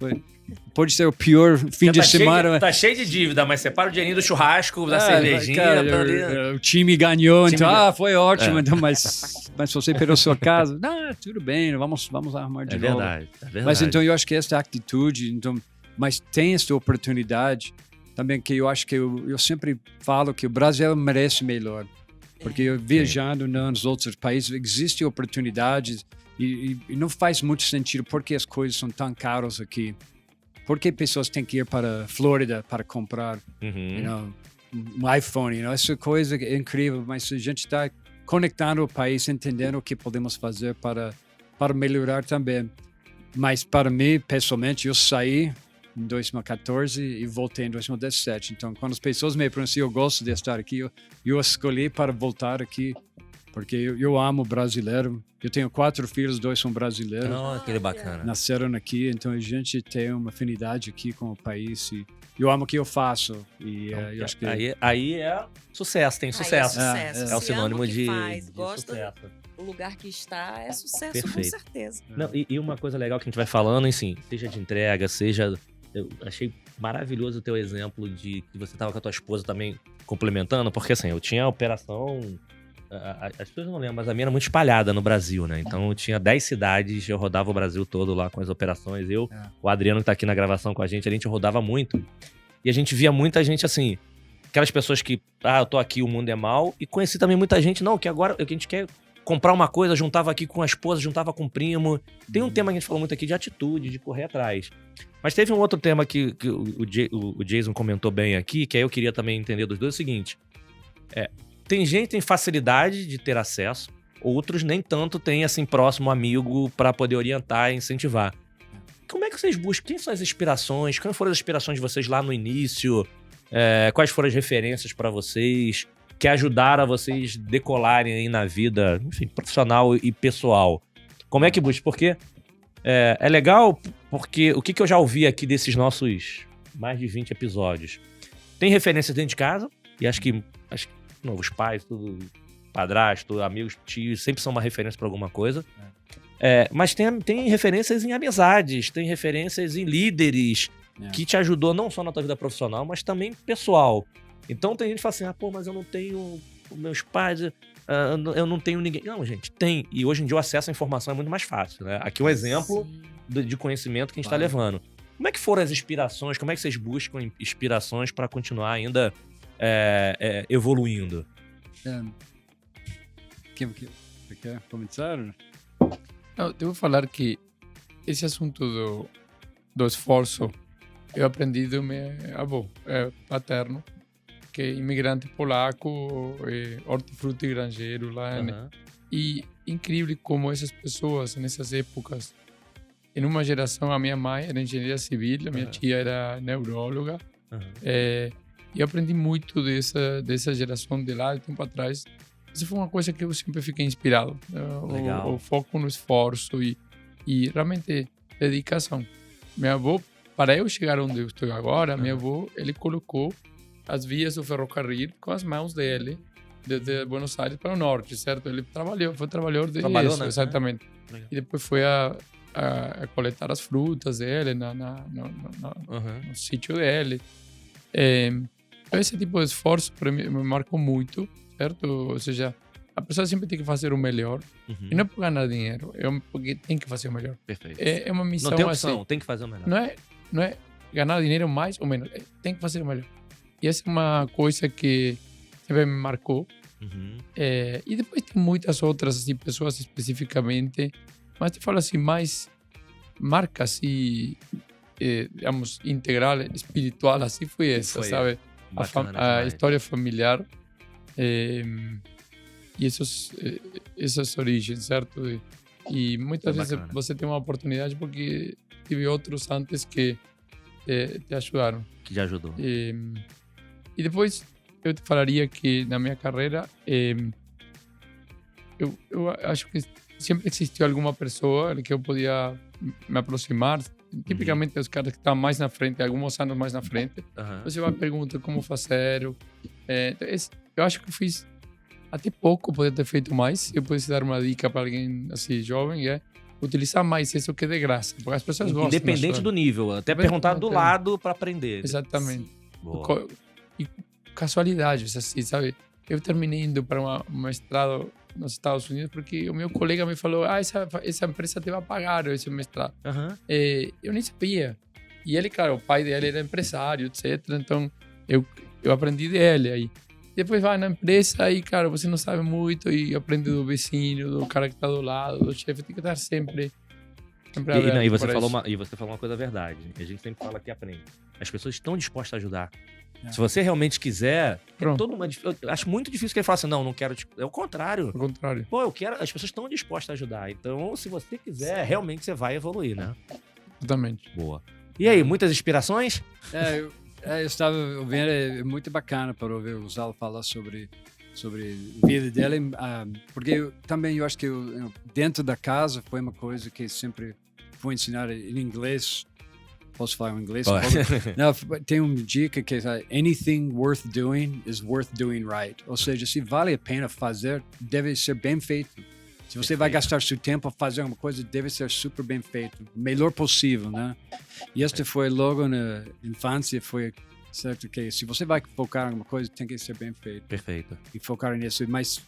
Pode ser o pior fim de semana. Tá cheio de dívida, mas separa o dinheirinho do churrasco, da cervejinha. Cara, o time ganhou, então foi ótimo. Então, mas você perdeu sua casa. Não, tudo bem, vamos arrumar de novo. É verdade. Mas então eu acho que essa atitude, mas tem essa oportunidade também que eu acho que eu sempre falo que o Brasil merece melhor. Porque eu viajando nos outros países, existem oportunidades e não faz muito sentido porque as coisas são tão caras aqui. Por que pessoas têm que ir para a Flórida para comprar um iPhone? Essa coisa é incrível, mas a gente está conectando o país, entendendo o que podemos fazer para melhorar também. Mas para mim, pessoalmente, eu saí em 2014 e voltei em 2017. Então, quando as pessoas me perguntam se eu gosto de estar aqui, eu escolhi para voltar aqui, porque eu amo brasileiro. Eu tenho 4 filhos, 2 são brasileiros. Oh, que bacana. Nasceram aqui, então a gente tem uma afinidade aqui com o país e eu amo o que eu faço. E eu acho que... Aí é sucesso, tem sucesso. É o sinônimo de gosta sucesso. O lugar que está é sucesso, Perfeito. com certeza. Não, e uma coisa legal que a gente vai falando, assim, seja de entrega, seja... Eu achei maravilhoso o teu exemplo de que você estava com a tua esposa também complementando, porque assim, eu tinha a operação, as pessoas não lembram, mas a minha era muito espalhada no Brasil, né? Então eu tinha 10 cidades, eu rodava o Brasil todo lá com as operações. O Adriano que tá aqui na gravação com a gente rodava muito. E a gente via muita gente assim, aquelas pessoas que, eu tô aqui, o mundo é mau. E conheci também muita gente, não, que agora a gente quer comprar uma coisa, juntava aqui com a esposa, juntava com o primo. Tem um tema que a gente falou muito aqui de atitude, de correr atrás. Mas teve um outro tema que o Jason comentou bem aqui, que aí eu queria também entender dos dois, é o seguinte. Tem gente que tem facilidade de ter acesso, outros nem tanto têm, assim, próximo amigo para poder orientar e incentivar. Como é que vocês buscam? Quem são as inspirações? Quais foram as inspirações de vocês lá no início? Quais foram as referências para vocês que ajudaram a vocês decolarem aí na vida, enfim, profissional e pessoal? Como é que busca? Porque é legal, porque o que eu já ouvi aqui desses nossos mais de 20 episódios? Tem referências dentro de casa, e acho que os pais, tudo, padrasto, amigos, tios, sempre são uma referência para alguma coisa. Mas tem referências em amizades, tem referências em líderes que te ajudou não só na tua vida profissional, mas também pessoal. Então tem gente que fala assim, mas eu não tenho meus pais, eu não tenho ninguém. Não, gente, tem. E hoje em dia o acesso à informação é muito mais fácil, né? Aqui um exemplo de conhecimento que a gente está levando. Como é que foram as inspirações? Como é que vocês buscam inspirações para continuar ainda evoluindo? Quer começar? Não, devo falar que esse assunto do esforço eu aprendi do meu avô paterno, que é imigrante polaco, hortifruti granjeiro lá. Né? E incrível como essas pessoas, nessas épocas, em uma geração, a minha mãe era engenheira civil, a minha tia era neuróloga. E eu aprendi muito dessa geração de lá, de tempo atrás. Isso foi uma coisa que eu sempre fiquei inspirado. O foco no esforço e realmente dedicação. Meu avô, para eu chegar onde eu estou agora, meu avô, ele colocou as vias do ferrocarril com as mãos dele, de Buenos Aires para o norte, certo? Ele trabalhou de isso, né? exatamente. Legal. E depois foi a coletar as frutas dele no sítio dele. Então esse tipo de esforço para mim me marcou muito, certo? Ou seja, a pessoa sempre tem que fazer o melhor. E não é por ganhar dinheiro, é porque tem que fazer o melhor. Perfeito. É uma missão Não tem opção, assim. tem que fazer o melhor. Não é ganhar dinheiro mais ou menos, tem que fazer o melhor. E essa é uma coisa que sempre me marcou. E depois tem muitas outras assim, pessoas especificamente, mas te falo assim, mais marca assim, digamos, integral, espiritual, assim foi essa, sabe? A história familiar e essas origens, certo? E muitas vezes você tem uma oportunidade porque tive outros antes que te ajudaram. Que te ajudou. E depois eu te falaria que na minha carreira eu acho que sempre existiu alguma pessoa que eu podia me aproximar. Tipicamente os caras que estão mais na frente, alguns anos mais na frente. Você vai perguntar como fazer. Eu acho que eu fiz até pouco, poderia ter feito mais. Se eu pudesse dar uma dica para alguém assim jovem, utilizar mais isso que é de graça, porque as pessoas gostam. Independente do nível, até perguntar do lado para aprender. Exatamente. E casualidades, assim, sabe? Eu terminei indo para um mestrado nos Estados Unidos porque o meu colega me falou, essa empresa te vai pagar esse mestrado. Eu nem sabia. E ele, claro, o pai dele era empresário, etc. Então, eu aprendi dele aí. Depois vai na empresa e, claro, você não sabe muito e aprende do vizinho, do cara que está do lado, do chefe. Tem que estar sempre aberto. E você falou uma coisa verdade. A gente sempre fala que aprende. As pessoas estão dispostas a ajudar. Se você realmente quiser, eu acho muito difícil que ele fale assim, não quero. É o contrário. Pô, eu quero. As pessoas estão dispostas a ajudar. Então, se você quiser, realmente você vai evoluir, né? Exatamente. Boa. E aí, muitas inspirações? Eu estava ouvindo, é muito bacana para ouvir o Gonzalo falar sobre a vida dele, porque eu acho que dentro da casa foi uma coisa que sempre foi ensinada em inglês. Posso falar em inglês? Não, tem uma dica que é anything worth doing is worth doing right. Ou seja, se vale a pena fazer, deve ser bem feito. Se você vai gastar seu tempo a fazer uma coisa, deve ser super bem feito, o melhor possível, né? E este foi logo na infância, foi certo que se você vai focar em alguma coisa, tem que ser bem feito. Perfeito. E focar nisso. Mas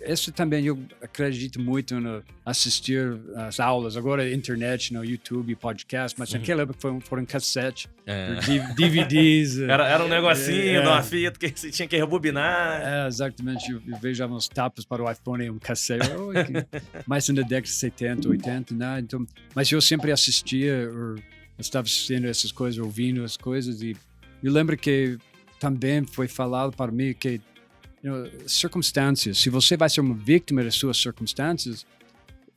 isso também eu acredito muito no assistir as aulas. Agora internet, no YouTube, podcast, mas naquela época foram cassete, DVDs. Era um negocinho, numa fita que você tinha que rebobinar. Exatamente. Eu vejo uns tapas para o iPhone e um cassete. Mais na década de 70, 80, né? Então, mas eu sempre assistia, eu estava assistindo essas coisas, ouvindo as coisas. E eu lembro que também foi falado para mim que circunstâncias, se você vai ser uma vítima das suas circunstâncias,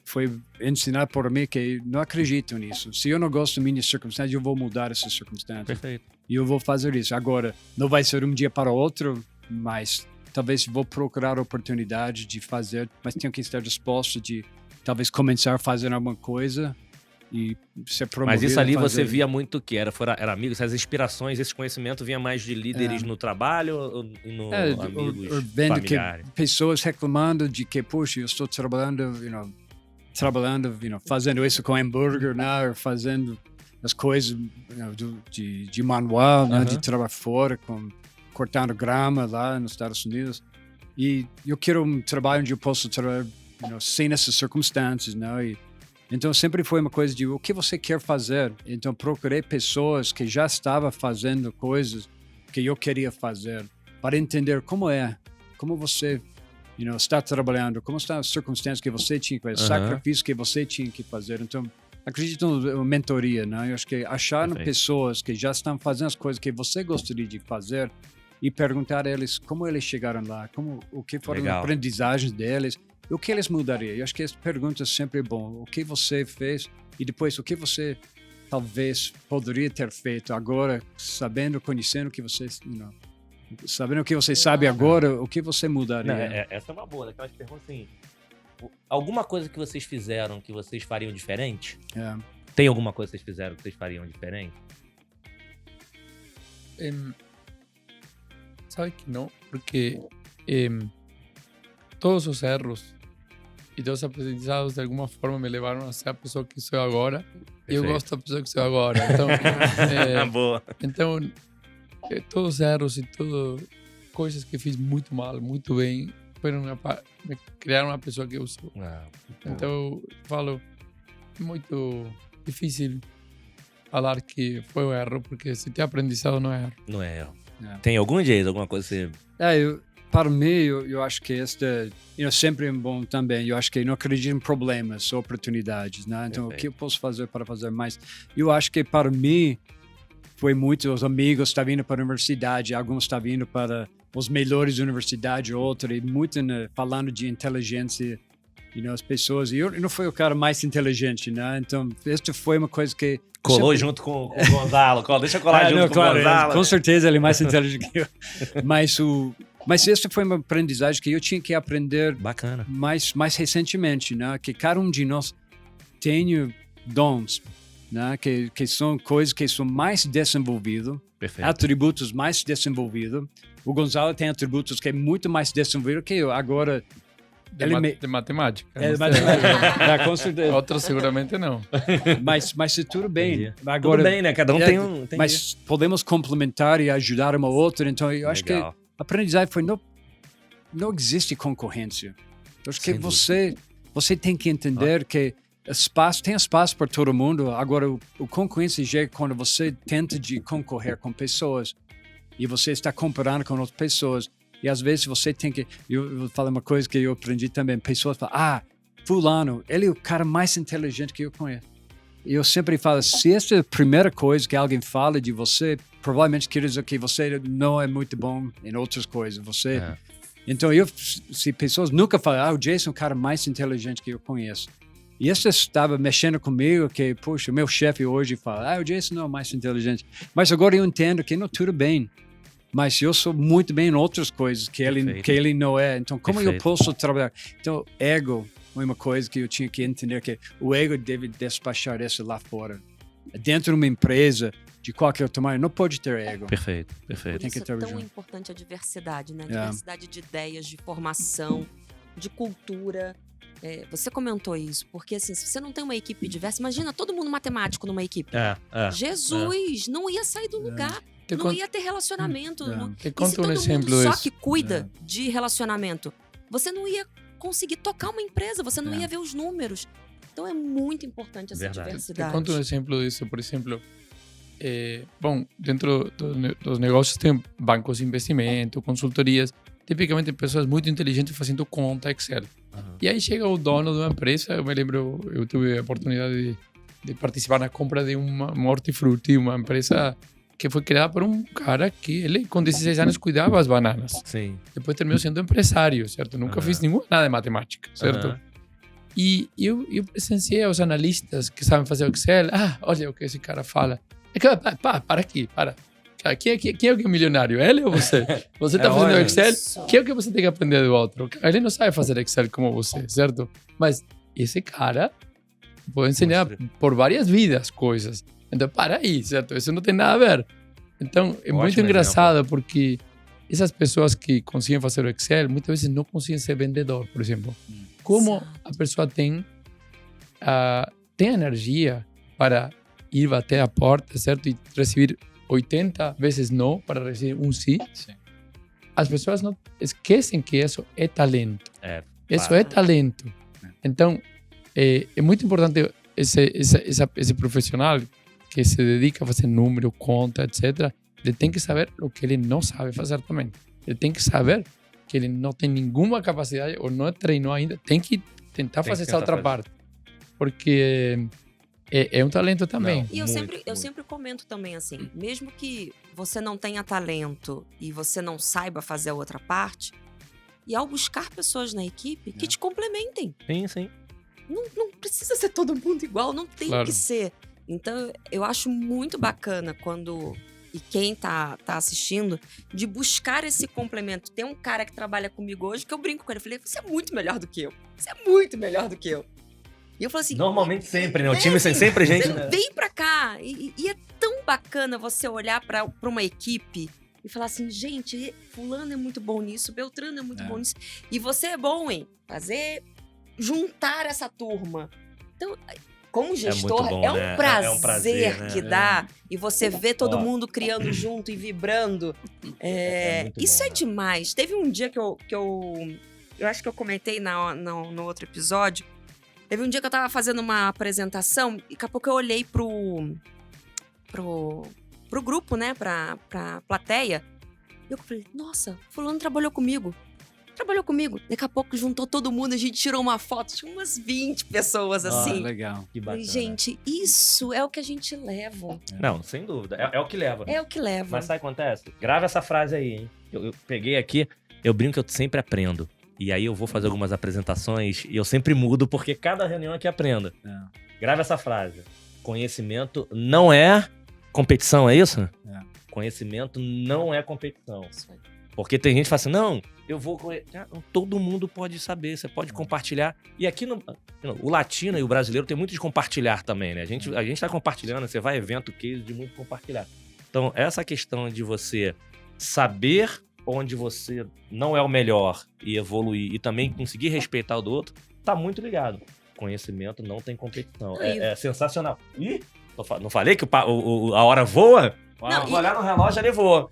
foi ensinado por mim que não acredito nisso. Se eu não gosto das minhas circunstâncias, eu vou mudar essas circunstâncias. Perfeito. E eu vou fazer isso. Agora, não vai ser um dia para o outro, mas talvez vou procurar oportunidade de fazer, mas tenho que estar disposto de talvez começar a fazer alguma coisa e ser promovido. Mas isso ali você via muito que era amigos, essas inspirações, esse conhecimento vinha mais de líderes no trabalho ou no amigos, vendo familiares? Que pessoas reclamando de que, puxa, eu estou trabalhando, fazendo isso com hambúrguer, né? Fazendo as coisas de manual, né? De trabalhar fora, cortando grama lá nos Estados Unidos. E eu quero um trabalho onde eu posso trabalhar sem essas circunstâncias, né? Então sempre foi uma coisa de o que você quer fazer. Então procurei pessoas que já estavam fazendo coisas que eu queria fazer para entender como você está trabalhando, como estão as circunstâncias que você tinha que fazer, sacrifícios que você tinha que fazer. Então acredito na mentoria, né? Eu acho que achar pessoas que já estão fazendo as coisas que você gostaria de fazer e perguntar a eles como eles chegaram lá, o que foram as aprendizagens deles. O que eles mudariam? Eu acho que essa pergunta é sempre bom. O que você fez e depois o que você talvez poderia ter feito agora, conhecendo o que você, sabendo o que você sabe agora, o que você mudaria? Não, essa é uma boa, daquelas perguntas assim. Alguma coisa que vocês fizeram que vocês fariam diferente? Tem alguma coisa que vocês fizeram que vocês fariam diferente? sabe que não, porque todos os erros e todos os aprendizados de alguma forma me levaram a ser a pessoa que sou agora. E eu gosto da pessoa que sou agora. Então, boa. Então, todos os erros e todas coisas que fiz muito mal, muito bem, me criaram uma pessoa que eu sou. Então, eu falo, é muito difícil falar que foi um erro, porque se tem aprendizado, não é erro. Não é erro. Tem algum jeito, alguma coisa que você... Para mim, eu acho que sempre é bom também. Eu acho que não acredito em problemas, oportunidades, né? Então, o que eu posso fazer para fazer mais? Eu acho que para mim, foi muito, os amigos estão vindo para a universidade, alguns estão vindo para as melhores universidades, outros, e muito falando de inteligência, as pessoas. E eu não fui o cara mais inteligente, né? Então, isso foi uma coisa que... Colou junto com o Gonzalo. Deixa eu colar junto com o Gonzalo. Com certeza ele é mais inteligente que eu. Mas essa foi uma aprendizagem que eu tinha que aprender mais recentemente, né? Que cada um de nós tem dons, né? Que são coisas que são mais desenvolvidos, atributos mais desenvolvidos. O Gonzalo tem atributos que é muito mais desenvolvido que eu. Agora... De matemática. De matemática. Com certeza. Outros seguramente não. Mas tudo bem. Agora, tudo bem, né? Cada um tem um... Mas podemos complementar e ajudar uma outra. Então, eu acho que a aprendizagem foi... Não existe concorrência. Eu acho que você tem que entender que tem espaço para todo mundo. Agora, o concorrência é quando você tenta de concorrer com pessoas e você está comparando com outras pessoas. E às vezes você tem que... Eu vou falar uma coisa que eu aprendi também. Pessoas falam, fulano, ele é o cara mais inteligente que eu conheço. E eu sempre falo, se essa é a primeira coisa que alguém fala de você, provavelmente quer dizer que você não é muito bom em outras coisas. Então, se pessoas nunca falam, o Jason é o cara mais inteligente que eu conheço. E isso estava mexendo comigo, que, puxa, o meu chefe hoje fala, o Jason não é o mais inteligente. Mas agora eu entendo que não, tudo bem. Mas eu sou muito bem em outras coisas que ele não é. Então, como eu posso trabalhar? Então, ego é uma coisa que eu tinha que entender, que o ego deve despachar isso lá fora. Dentro de uma empresa, de qualquer tamanho, não pode ter ego. Perfeito. Por isso é tão importante a diversidade, né? Diversidade de ideias, de formação, de cultura. Você comentou isso, porque assim, se você não tem uma equipe diversa, imagina todo mundo matemático numa equipe. Jesus, não ia sair do lugar. Não ia ter relacionamento. E se todo mundo só que cuida de relacionamento, você não ia conseguir tocar uma empresa, você não ia ver os números. Então é muito importante essa diversidade. Te conto um exemplo disso. Por exemplo, dentro dos negócios tem bancos de investimento, consultorias, tipicamente pessoas muito inteligentes fazendo conta Excel. E aí chega o dono de uma empresa, eu me lembro, eu tive a oportunidade de participar na compra de uma hortifruti, uma empresa que foi criada por um cara que ele, com 16 anos, cuidava das bananas. Sim. Depois terminou sendo empresário, certo? Nunca fiz nada de matemática, certo? E eu presenciei os analistas que sabem fazer o Excel. Olha o que esse cara fala. Para aqui, para. Quem é o milionário? Ele ou você? Você está fazendo Excel? Quem é o que você tem que aprender do outro? Ele não sabe fazer Excel como você, certo? Mas esse cara pode ensinar por várias vidas coisas. Então, para aí, certo? Isso não tem nada a ver. Então, é muito engraçado porque essas pessoas que conseguem fazer o Excel, muitas vezes não conseguem ser vendedor, por exemplo. Como a pessoa tem energia para ir bater a porta, certo? E receber 80 vezes não para receber um sim. As pessoas não esquecem que isso é talento. Isso é talento. Então, é muito importante esse profissional que se dedica a fazer número, conta, etc., ele tem que saber o que ele não sabe fazer também. Ele tem que saber que ele não tem nenhuma capacidade ou não treinou ainda. Tem que tentar fazer essa outra parte. Porque é um talento também. Não, e eu sempre comento também assim, mesmo que você não tenha talento e você não saiba fazer a outra parte, e ao buscar pessoas na equipe que te complementem. Sim. Não precisa ser todo mundo igual, não tem que ser. Então, eu acho muito bacana quando... E quem tá assistindo, de buscar esse complemento. Tem um cara que trabalha comigo hoje que eu brinco com ele. Eu falei, você é muito melhor do que eu. Você é muito melhor do que eu. E eu falo assim... Normalmente sempre, né? O time tem sempre gente... Vem pra cá. E é tão bacana você olhar pra uma equipe e falar assim, gente, fulano é muito bom nisso, Beltrano é muito bom nisso. E você é bom em juntar essa turma. Então, como gestor, bom, um né? prazer, um prazer, né? que dá. E você vê todo mundo criando junto e vibrando. Isso bom, é demais. Teve um dia que eu acho que eu comentei no outro episódio. Teve um dia que eu tava fazendo uma apresentação e daqui a pouco eu olhei pro grupo, né? Pra plateia. E eu falei, nossa, fulano trabalhou comigo. Daqui a pouco juntou todo mundo, a gente tirou uma foto. Tinha umas 20 pessoas assim. Legal. Que bacana. Gente, isso é o que a gente leva. Não, sem dúvida. É o que leva. É o que leva. Mas sabe o que acontece? Grava essa frase aí, hein? Eu peguei aqui, eu brinco que eu sempre aprendo. E aí eu vou fazer algumas apresentações e eu sempre mudo, porque cada reunião aqui aprendo. Grava essa frase. Conhecimento não é competição, é isso? Conhecimento não é competição. Isso aí. Porque tem gente que fala assim, não, eu vou... Todo mundo pode saber, você pode compartilhar. E aqui, o latino e o brasileiro tem muito de compartilhar também, né? A gente tá compartilhando, você vai a evento, case de muito compartilhar. Então, essa questão de você saber onde você não é o melhor e evoluir e também conseguir respeitar o do outro, tá muito ligado. Conhecimento não tem competição. É sensacional. Ih, não falei que a hora voa? Vou olhar no relógio, ele voa.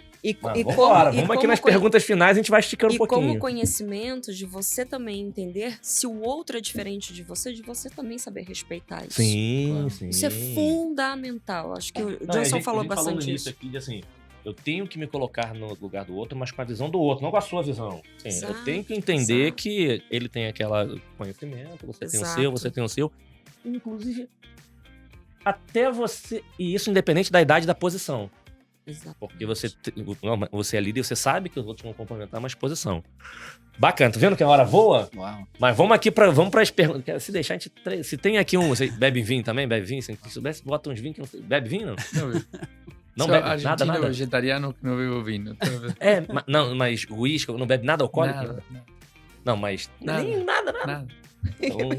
Vamos aqui nas perguntas finais, a gente vai esticando um pouquinho. E como conhecimento de você também entender se o outro é diferente de você também saber respeitar isso. Sim. Isso é fundamental. Acho que o Johnson falou bastante isso. Aqui de assim, eu tenho que me colocar no lugar do outro, mas com a visão do outro, não com a sua visão. Sim, eu tenho que entender que ele tem aquele conhecimento, você tem o seu, você tem o seu. Inclusive, até você... E isso independente da idade e da posição. Exato. Porque você é líder e você sabe que os outros vão complementar uma exposição. Bacana, tá vendo que a hora voa? Uau. Mas vamos para as perguntas. Se deixar, se tem aqui você bebe vinho também? Bebe vinho? Se soubesse, bota uns vinhos que não sei. Bebe vinho, não? Não bebe nada. Vegetariano que não bebe vinho. Mas uísque, não bebe nada alcoólico? Nada. Não, mas nem nada. Então,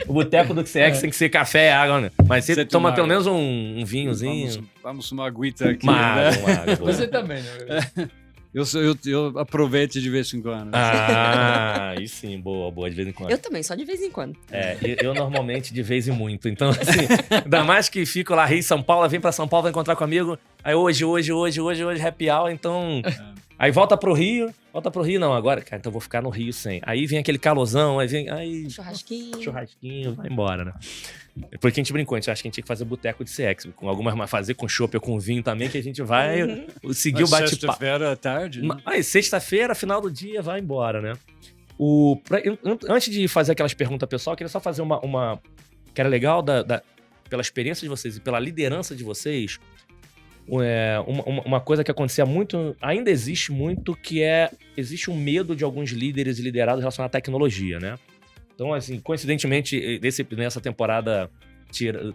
o boteco do CX tem que ser café e água, né? Mas você toma pelo menos um vinhozinho. Vamos uma aguita aqui. Você também, né? Eu aproveito de vez em quando. Aí sim, boa, de vez em quando. Eu também, só de vez em quando. Eu normalmente de vez em muito. Então, assim, ainda mais que fico lá, Rio, São Paulo, vem pra São Paulo, vai encontrar comigo. Aí hoje, happy hour, então... Aí volta pro Rio não, agora, cara, então eu vou ficar no Rio sem. Aí vem aquele calosão, aí churrasquinho, vai embora, né? Porque a gente brincou, a gente acha que a gente tinha que fazer boteco de CX, com algumas fazer com chopp ou com vinho também, que a gente vai seguir o bate-papo. Sexta-feira à tarde? Né? Aí sexta-feira, final do dia, vai embora, né? Antes de fazer aquelas perguntas pessoal, eu queria só fazer uma que era legal pela experiência de vocês e pela liderança de vocês. Uma coisa que acontecia muito, ainda existe muito, existe um medo de alguns líderes e liderados relacionado à tecnologia, né? Então, assim, coincidentemente, nessa temporada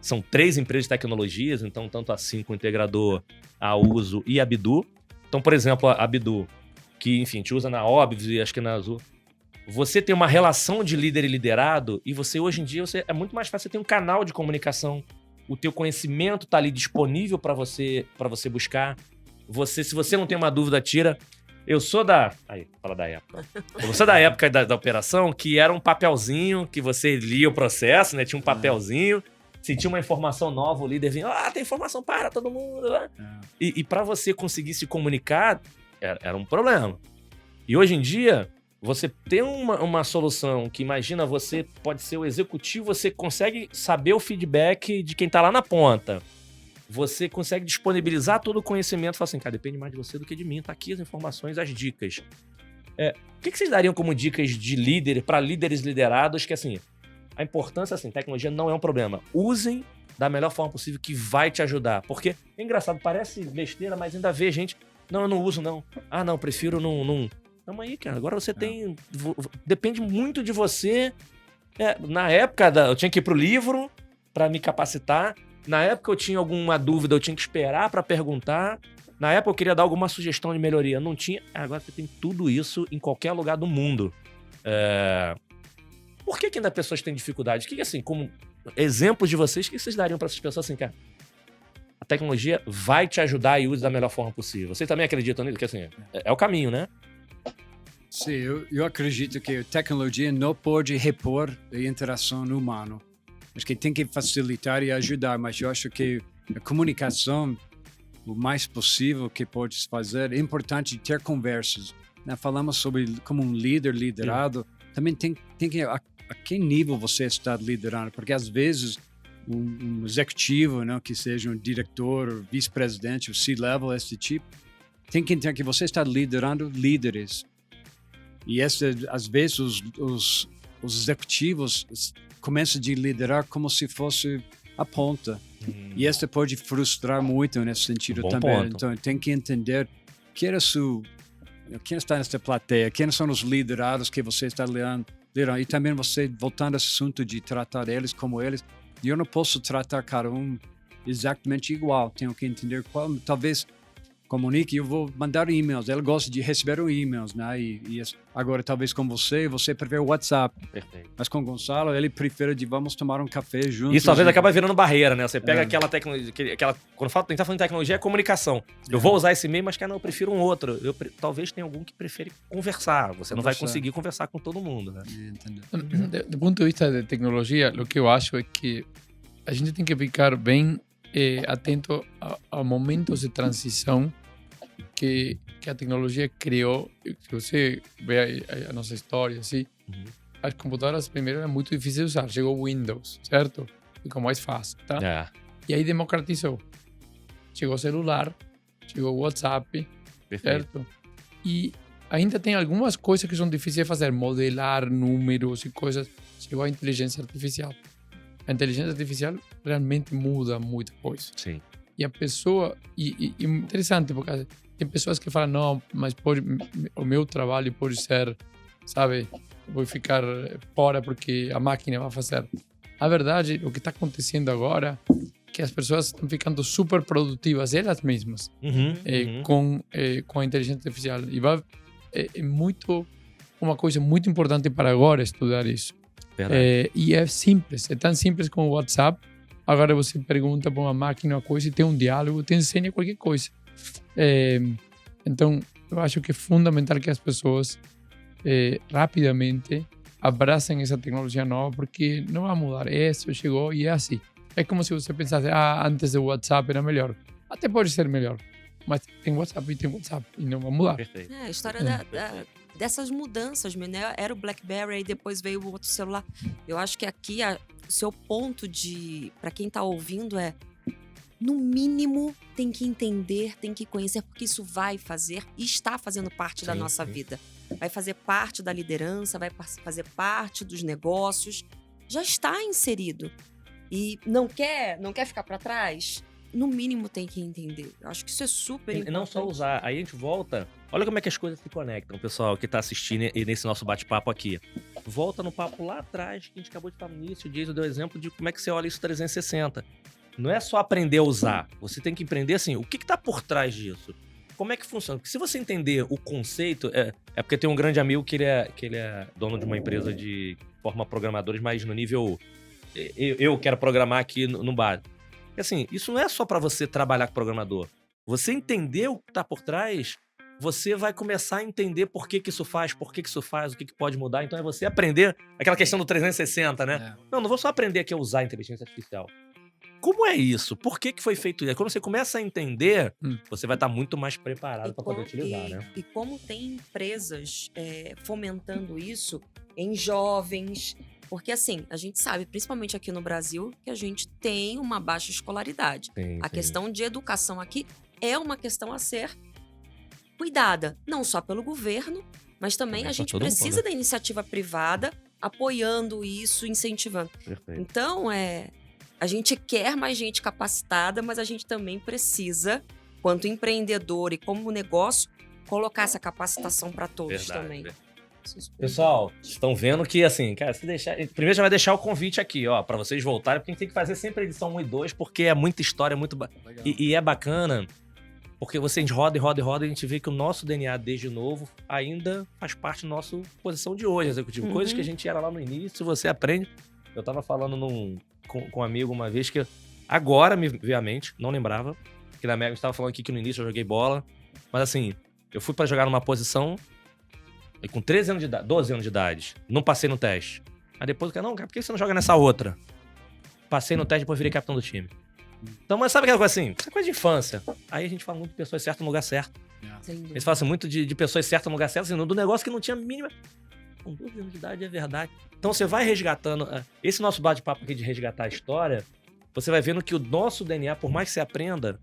são 3 empresas de tecnologias, então tanto a Cinco, o Integrador, a Uso e a Bidu. Então, por exemplo, a Bidu, que, enfim, te usa na Óbvio e acho que na Azul. Você tem uma relação de líder e liderado e você, hoje em dia, é muito mais fácil, você tem um canal de comunicação. O teu conhecimento tá ali disponível para você buscar. Se você não tem uma dúvida, tira. Eu sou fala da época. Eu sou da época da operação que era um papelzinho que você lia o processo, né? Tinha um papelzinho. Se tinha uma informação nova, o líder vinha, tem informação para todo mundo. E para você conseguir se comunicar, era um problema. E hoje em dia, você tem uma solução que, imagina, você pode ser o executivo, você consegue saber o feedback de quem tá lá na ponta. Você consegue disponibilizar todo o conhecimento. Fala assim, cara, depende mais de você do que de mim. Tá aqui as informações, as dicas. O que vocês dariam como dicas de líder para líderes liderados? Que, assim, a importância, assim, tecnologia não é um problema. Usem da melhor forma possível que vai te ajudar. Porque, é engraçado, parece besteira, mas ainda vê gente... Não, eu não uso, não. Não, prefiro não... Calma aí, cara. Agora você tem... Depende muito de você. Na época, eu tinha que ir pro livro para me capacitar. Na época eu tinha alguma dúvida, eu tinha que esperar para perguntar. Na época eu queria dar alguma sugestão de melhoria. Não tinha. Agora você tem tudo isso em qualquer lugar do mundo. Por que ainda pessoas têm dificuldade? Que assim, como exemplos de vocês, o que vocês dariam para essas pessoas assim, cara? A tecnologia vai te ajudar e use da melhor forma possível. Vocês também acreditam nisso? Que assim, é o caminho, né? Sim, eu acredito que a tecnologia não pode repor a interação humana. Acho que tem que facilitar e ajudar, mas eu acho que a comunicação, o mais possível que pode fazer, é importante ter conversas. Né? Falamos sobre como um líder liderado, também tem que a que nível você está liderando, porque às vezes um executivo, né, que seja um diretor, vice-presidente, o C-level, esse tipo, tem que entender que você está liderando líderes. E às vezes os executivos começam a liderar como se fosse a ponta. E isso pode frustrar muito nesse sentido também. Ponto. Então tem que entender quem está nessa plateia, quem são os liderados que você está liderando. E também você, voltando ao assunto de tratar eles como eles, eu não posso tratar cada um exatamente igual. Tenho que entender qual, talvez comunique, eu vou mandar e-mails. Ela gosta de receber e-mails, né? E agora, talvez com você prefere o WhatsApp. Perfeito. Mas com o Gonçalo, ele prefere de vamos tomar um café juntos. Isso às vezes acaba virando barreira, né? Você pega aquela tecnologia, quando a gente tá falando de tecnologia, é comunicação. Eu vou usar esse e-mail, mas cara, não, eu prefiro um outro. Talvez tenha algum que prefere conversar. Você não vai conseguir conversar com todo mundo, né? Do ponto de vista de tecnologia, o que eu acho é que a gente tem que ficar bem atento a momentos de transição que a tecnologia criou. Se você vê a nossa história, assim, as computadoras primeiro era muito difícil de usar. Chegou o Windows, certo? Ficou mais fácil, tá? E aí democratizou. Chegou o celular, chegou o WhatsApp, certo? E ainda tem algumas coisas que são difíceis de fazer, modelar números e coisas. Chegou a inteligência artificial. A inteligência artificial realmente muda muita coisa. Sim. E a pessoa... E interessante, porque tem pessoas que falam, não, mas o meu trabalho pode ser, sabe, vou ficar fora porque a máquina vai fazer. A verdade, o que está acontecendo agora é que as pessoas estão ficando super produtivas, elas mesmas, com a inteligência artificial. E é uma coisa muito importante para agora estudar isso. E é simples, é tão simples como o WhatsApp. Agora você pergunta para uma máquina uma coisa e tem um diálogo, te ensina qualquer coisa. Então, eu acho que é fundamental que as pessoas rapidamente abracem essa tecnologia nova, porque não vai mudar. Isso chegou e é assim. É como se você pensasse, antes do WhatsApp era melhor. Até pode ser melhor, mas tem WhatsApp e não vai mudar. Perfeito. A história dessas mudanças, né? Era o BlackBerry e depois veio o outro celular. Eu acho que aqui o seu ponto para quem está ouvindo no mínimo, tem que entender, tem que conhecer, porque isso vai fazer e está fazendo parte da nossa vida. Vai fazer parte da liderança, vai fazer parte dos negócios. Já está inserido. E não quer ficar para trás? No mínimo tem que entender. Eu acho que isso é super importante. E não só usar. Aí a gente volta... Olha como é que as coisas se conectam, pessoal, que está assistindo e nesse nosso bate-papo aqui. Volta no papo lá atrás, que a gente acabou de falar no início. O Jason deu exemplo de como é que você olha isso 360. Não é só aprender a usar. Você tem que aprender, assim, o que está por trás disso? Como é que funciona? Porque se você entender o conceito... É porque tem um grande amigo que ele é dono de uma empresa de forma programadores, mas no nível... Eu quero programar aqui no bar. Assim, isso não é só para você trabalhar com programador. Você entender o que está por trás, você vai começar a entender por que isso faz, o que pode mudar. Então é você aprender aquela questão do 360, né? Não vou só aprender aqui a usar a inteligência artificial. Como é isso? Por que foi feito isso? Quando você começa a entender, você vai estar muito mais preparado para poder utilizar, né? E como tem empresas fomentando isso em jovens... Porque, assim, a gente sabe, principalmente aqui no Brasil, que a gente tem uma baixa escolaridade. A questão de educação aqui é uma questão a ser cuidada. Não só pelo governo, mas também a gente precisa da iniciativa privada apoiando isso, incentivando. Perfeito. Então, a gente quer mais gente capacitada, mas a gente também precisa, quanto empreendedor e como negócio, colocar essa capacitação para todos também. Pessoal, estão vendo que, assim, cara, se deixar... Primeiro já vai deixar o convite aqui, ó, pra vocês voltarem, porque a gente tem que fazer sempre a edição 1 e 2, porque é muita história, muito... E é bacana, porque você roda e a gente vê que o nosso DNA, desde novo, ainda faz parte da nossa posição de hoje, executivo. Coisas que a gente era lá no início, você aprende. Eu tava falando com um amigo uma vez que Agora me veio à mente, não lembrava, que na Mega a gente tava falando aqui que no início eu joguei bola, mas assim, eu fui pra jogar numa posição e com 13 anos de idade, 12 anos de idade, não passei no teste. Aí depois o cara, não, cara, por que você não joga nessa outra? Passei no teste e depois virei capitão do time. Então, mas sabe aquela coisa assim? Isso é coisa de infância. Aí a gente fala muito de pessoas certas no lugar certo. Eles falam assim, muito de pessoas certas no lugar certo, assim, do negócio que não tinha mínima. Com 12 anos de idade é verdade. Então você vai resgatando. Esse nosso bate-papo aqui de resgatar a história, você vai vendo que o nosso DNA, por mais que você aprenda,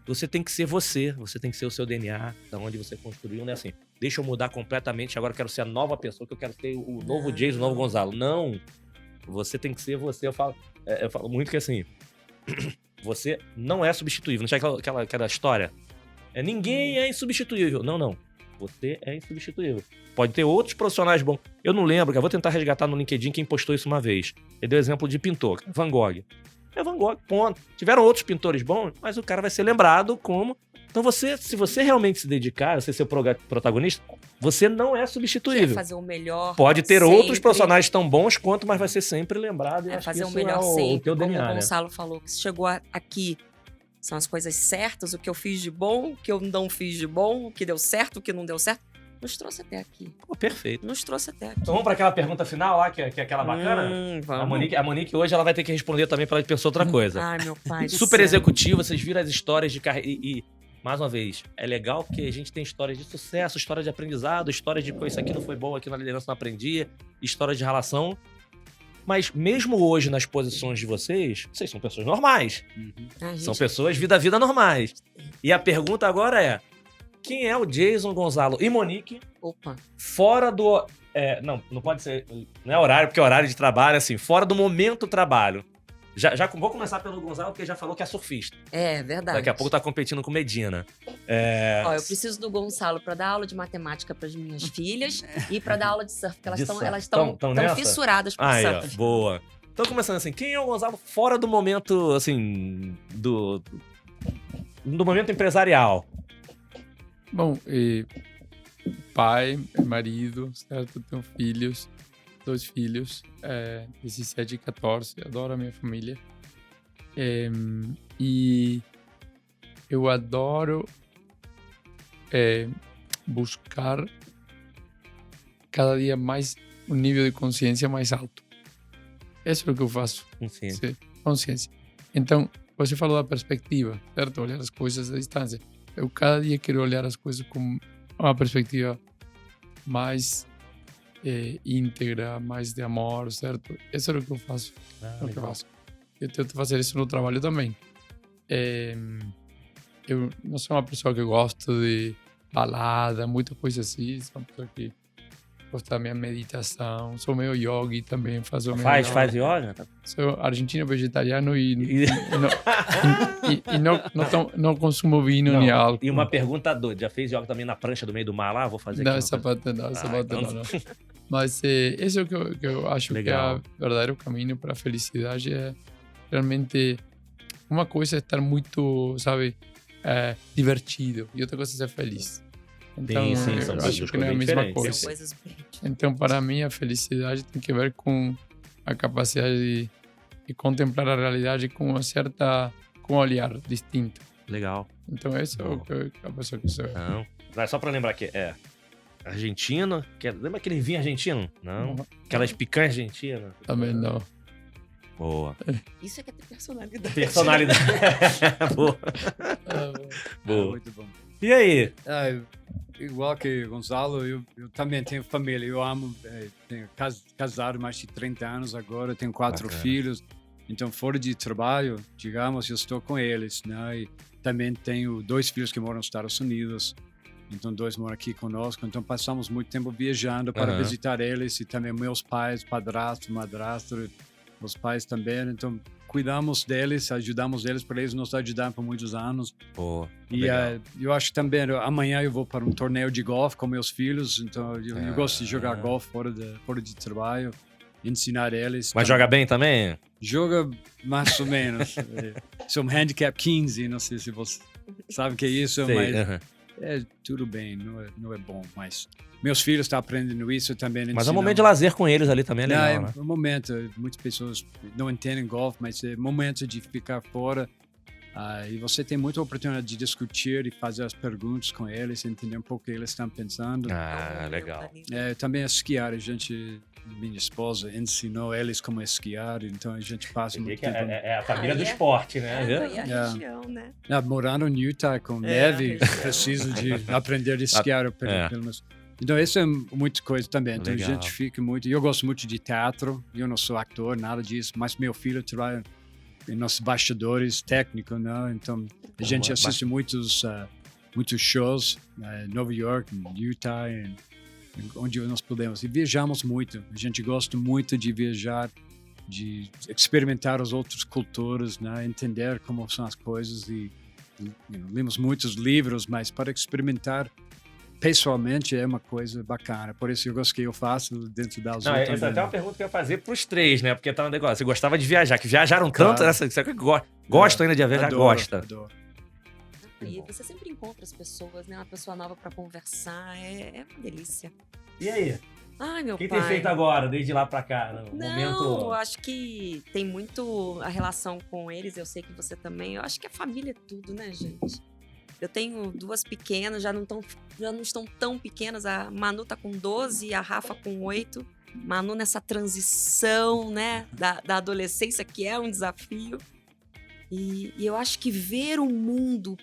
você tem que ser você. Você tem que ser o seu DNA, da onde você construiu, né? Assim, deixa eu mudar completamente, agora eu quero ser a nova pessoa, que eu quero ser o novo Jason, o novo Gonzalo. Não. Você tem que ser você. Eu falo muito que assim, você não é substituível. Não tinha aquela história? Ninguém é insubstituível. Não. Você é insubstituível. Pode ter outros profissionais bons. Eu não lembro, eu vou tentar resgatar no LinkedIn quem postou isso uma vez. Ele deu exemplo de pintor, Van Gogh. É Van Gogh, ponto. Tiveram outros pintores bons, mas o cara vai ser lembrado como... Então se você realmente se dedicar, você ser o protagonista, você não é substituível. Quer fazer o melhor. Pode ter outros profissionais tão bons quanto, mas vai ser sempre lembrado. E fazer o isso melhor sempre. O teu como DNA, o Gonçalo falou, que chegou aqui. São as coisas certas, o que eu fiz de bom, o que eu não fiz de bom, o que deu certo, o que não deu certo. Nos trouxe até aqui. Pô, perfeito. Nos trouxe até aqui. Então vamos para aquela pergunta final lá, que é aquela bacana? Vamos. A Monique hoje ela vai ter que responder também para ela pensou outra coisa. Ai, meu pai. Super executivo, vocês viram as histórias de carreira. E, mais uma vez, é legal porque a gente tem histórias de sucesso, histórias de aprendizado, histórias de isso aqui não foi bom, aqui na liderança não aprendi, histórias de relação. Mas mesmo hoje, nas posições de vocês são pessoas normais. São pessoas vida normais. E a pergunta agora é: quem é o Jason, Gonzalo e Monique fora do... não pode ser... Não é horário, porque é horário de trabalho, assim, fora do momento trabalho. Já vou começar pelo Gonzalo, porque já falou que é surfista. É verdade. Daqui a pouco tá competindo com Medina. Ó, eu preciso do Gonçalo pra dar aula de matemática pras minhas filhas e pra dar aula de surf, porque elas estão fissuradas pro surf. Ó, boa. Então, começando assim, quem é o Gonzalo fora do momento, assim, do momento empresarial? Bom, pai, marido, certo? Tenho filhos. 2 filhos, 17 e 14, adoro a minha família. E eu adoro buscar cada dia mais um nível de consciência mais alto. Isso é o que eu faço. Consciência. Então, você falou da perspectiva, certo? Olhar as coisas à distância. Eu cada dia quero olhar as coisas com uma perspectiva mais... íntegra, mais de amor, certo? Isso é o que eu faço. Eu tento fazer isso no trabalho também. Eu não sou uma pessoa que gosta de balada, muita coisa assim. Sou uma pessoa que gosta da minha meditação. Sou meio yogi também. Faz yoga? Sou argentino vegetariano e não consumo vinho nem álcool. E uma pergunta doida. Já fez yoga também na prancha do meio do mar lá? Vou fazer aqui. Não, essa parte não. Mas esse é o que eu acho que é o verdadeiro caminho para a felicidade. É realmente uma coisa é estar muito, sabe, divertido e outra coisa é ser feliz. Então, eu acho que não é a mesma coisa. Então, para mim, a felicidade tem que ver com a capacidade de contemplar a realidade com uma certa, com um olhar distinto. Legal. Então, esse é a pessoa que sou. Não, só para lembrar que argentino. Lembra aquele vinho argentino? Não. Aquelas picanhas argentinas? Também não. Boa. Isso é que é ter personalidade. Boa. Boa. Muito bom. E aí? Igual que Gonzalo, eu também tenho família. Eu amo, tenho casado mais de 30 anos agora, tenho 4 filhos. Então, fora de trabalho, digamos, eu estou com eles, né? E também tenho 2 filhos que moram nos Estados Unidos. Então, 2 moram aqui conosco. Então, passamos muito tempo viajando para visitar eles. E também meus pais, padrasto, madrasto, meus pais também. Então, cuidamos deles, ajudamos eles para eles nos ajudarem por muitos anos. E eu acho que também, amanhã eu vou para um torneio de golfe com meus filhos. Então, eu gosto de jogar golfe fora de trabalho, ensinar eles. Mas joga bem também? Joga mais ou menos. Sou um handicap 15, não sei se você sabe o que é isso, mas... tudo bem, não é bom, mas meus filhos estão aprendendo isso também. Mas é um momento de lazer com eles ali também, é legal, né? É um momento, muitas pessoas não entendem golfe, mas é momento de ficar fora. E você tem muita oportunidade de discutir e fazer as perguntas com eles, entender um pouco o que eles estão pensando. Legal. Também esquiar, minha esposa ensinou eles como esquiar, então a gente passa muito tempo. É a família do esporte, né? E a região, né? Morando em Utah com neve, preciso de aprender a esquiar. Pelo menos. Então, isso é muita coisa também. Então, a gente fica muito... Eu gosto muito de teatro, eu não sou ator, nada disso, mas meu filho trabalha em nossos bastidores técnicos, né? Então, a gente assiste muitos shows em Nova York, em Utah, onde nós podemos. E viajamos muito. A gente gosta muito de viajar, de experimentar as outras culturas, né? Entender como são as coisas. E lemos muitos livros, mas para experimentar pessoalmente é uma coisa bacana. Por isso eu gosto que eu faço dentro da Azul. Essa é até uma pergunta que eu ia fazer pros três, né? Porque tá um negócio. Você gostava de viajar, que viajaram tanto. Você gosta ainda de viajar? Adoro. E você sempre encontra as pessoas, né? Uma pessoa nova pra conversar. É uma delícia. E aí? Ai, meu pai. O que tem feito agora, desde lá pra cá? Eu acho que tem muito a relação com eles. Eu sei que você também. Eu acho que a família é tudo, né, gente? Eu tenho 2 pequenas, já não estão tão pequenas. A Manu tá com 12 e a Rafa com 8. Manu nessa transição, né, da adolescência, que é um desafio. E eu acho que ver o mundo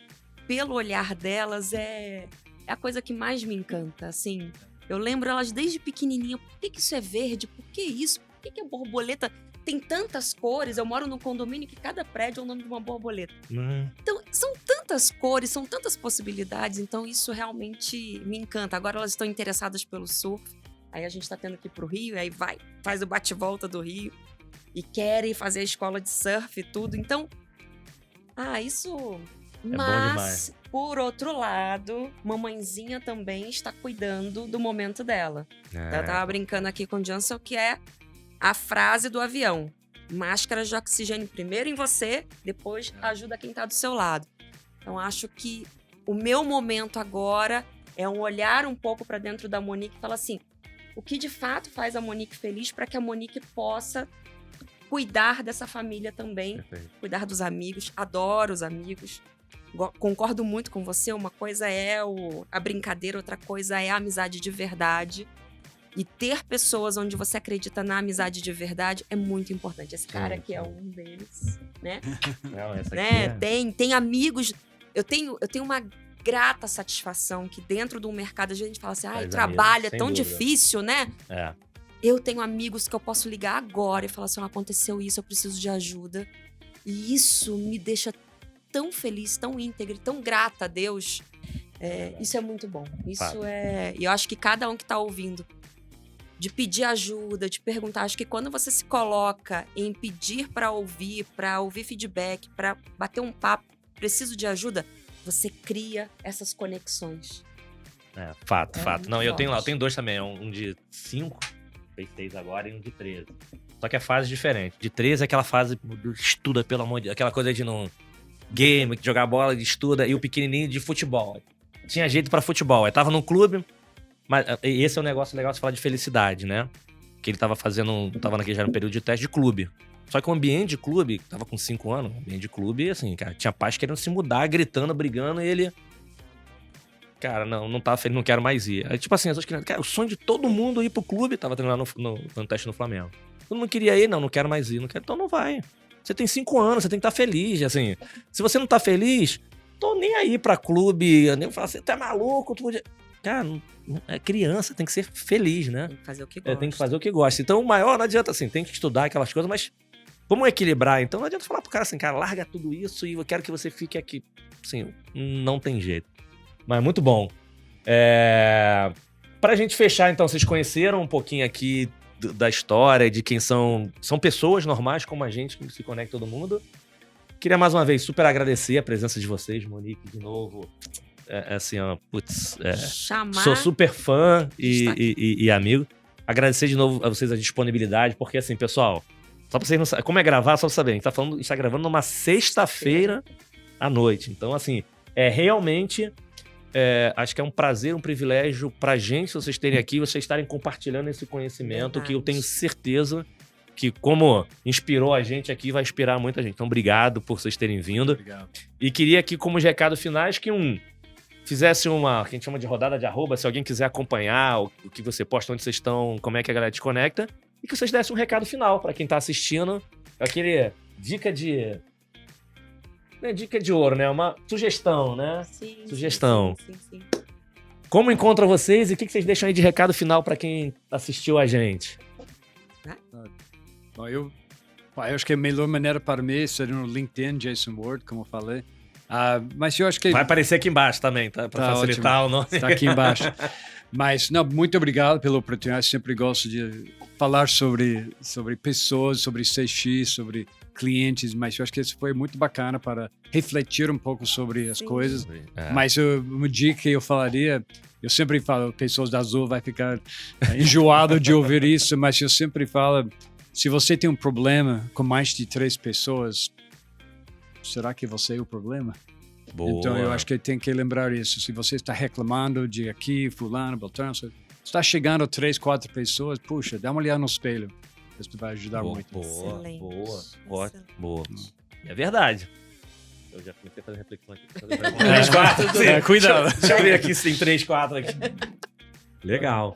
pelo olhar delas é a coisa que mais me encanta, assim. Eu lembro elas desde pequenininha. Por que isso é verde? Por que isso? Por que a borboleta tem tantas cores? Eu moro num condomínio que cada prédio é o nome de uma borboleta. Então, são tantas cores, são tantas possibilidades. Então, isso realmente me encanta. Agora elas estão interessadas pelo surf. Aí a gente tá tendo que ir pro Rio, aí faz o bate-volta do Rio. E querem fazer a escola de surf e tudo. Então, isso... Mas, por outro lado, mamãezinha também está cuidando do momento dela. Eu tava brincando aqui com o Johnson, que é a frase do avião. Máscara de oxigênio primeiro em você, depois ajuda quem tá do seu lado. Então, acho que o meu momento agora é um olhar um pouco para dentro da Monique e falar assim, o que de fato faz a Monique feliz para que a Monique possa cuidar dessa família também, cuidar dos amigos, adoro os amigos. Concordo muito com você, uma coisa é a brincadeira, outra coisa é a amizade de verdade. E ter pessoas onde você acredita na amizade de verdade é muito importante. Esse cara aqui é um deles, né? Não, essa né? Aqui Tem amigos... Eu tenho uma grata satisfação que dentro do mercado a gente fala assim, trabalho é tão difícil, né? Eu tenho amigos que eu posso ligar agora e falar assim, aconteceu isso, eu preciso de ajuda. E isso me deixa tão feliz, tão íntegra, tão grata a Deus. Isso é muito bom. E eu acho que cada um que tá ouvindo, de pedir ajuda, de perguntar, acho que quando você se coloca em pedir para ouvir feedback, para bater um papo, preciso de ajuda, você cria essas conexões. Fato. Não, eu tenho 2 também, um de 5, fez 6 agora, e um de 13. Só que é fase diferente. De 13 é aquela fase do estuda, pelo amor de Deus, aquela coisa de não... game, de jogar bola, de estuda, e o pequenininho de futebol. Tinha jeito pra futebol. Aí tava num clube, mas esse é um negócio legal de falar de felicidade, né? Que ele tava naquele já no período de teste de clube. Só que o ambiente de clube, tava com 5 anos, o ambiente de clube, assim, cara, tinha pais querendo se mudar, gritando, brigando, e ele... Cara, não tava feliz, não quero mais ir. Aí, tipo assim, as outras crianças, cara, o sonho de todo mundo ir pro clube, tava treinando no teste no Flamengo. Todo mundo queria ir, não quero mais ir, então não vai. Você tem 5 anos, você tem que estar feliz, assim. Se você não tá feliz, tô nem aí pra clube. Eu nem falo assim, tu é maluco? Cara, é criança, tem que ser feliz, né? Tem que fazer o que gosta. Tem que fazer o que gosta. Então, o maior não adianta, assim, tem que estudar aquelas coisas, mas como equilibrar? Então, não adianta falar pro cara assim, cara, larga tudo isso e eu quero que você fique aqui. Assim, não tem jeito. Mas muito bom. Pra gente fechar, então, vocês conheceram um pouquinho aqui da história, de quem são pessoas normais como a gente, que se conecta todo mundo. Queria mais uma vez super agradecer a presença de vocês, Monique, de novo. Sou super fã e amigo. Agradecer de novo a vocês a disponibilidade, porque assim, pessoal, só pra vocês não saberem, como é gravar, só pra saber, a gente tá gravando numa sexta-feira à noite. Então, assim, realmente acho que é um prazer, um privilégio pra gente, vocês terem aqui, vocês estarem compartilhando esse conhecimento, Verdade. que eu tenho certeza que, como inspirou a gente aqui, vai inspirar muita gente. Então, obrigado por vocês terem vindo. Obrigado. E queria aqui, como recado finais, que fizesse uma, que a gente chama de rodada de arroba, se alguém quiser acompanhar o que você posta, onde vocês estão, como é que a galera te conecta, e que vocês dessem um recado final pra quem tá assistindo, aquele dica de... Não é dica de ouro, né? Uma sugestão, né? Sim, Sugestão. Sim. Como encontram vocês e o que vocês deixam aí de recado final pra quem assistiu a gente? Bom, eu acho que a melhor maneira para mim seria no LinkedIn, Jason Ward, como eu falei. Mas eu acho que... Vai aparecer aqui embaixo também, tá? Pra facilitar ótimo. o nome. Está aqui embaixo. Mas, não, muito obrigado pela oportunidade. Sempre gosto de falar sobre pessoas, sobre CX, sobre clientes, mas eu acho que isso foi muito bacana para refletir um pouco sobre as coisas. Mas uma dica que eu falaria, eu sempre falo, pessoas da Azul vai ficar enjoado de ouvir isso, mas eu sempre falo, se você tem um problema com mais de 3 pessoas, será que você é o problema? Boa. Então eu acho que tem que lembrar isso. Se você está reclamando de aqui, fulano, beltrano, está chegando a 3, 4 pessoas, puxa, dá uma olhada no espelho. Isso vai ajudar muito. Excelente. Boa. Boa. Excelente. É verdade. Eu já comecei a fazer reflexão aqui. 3, 4. Cuidado. Deixa eu ver aqui se tem 3, 4 aqui. Legal.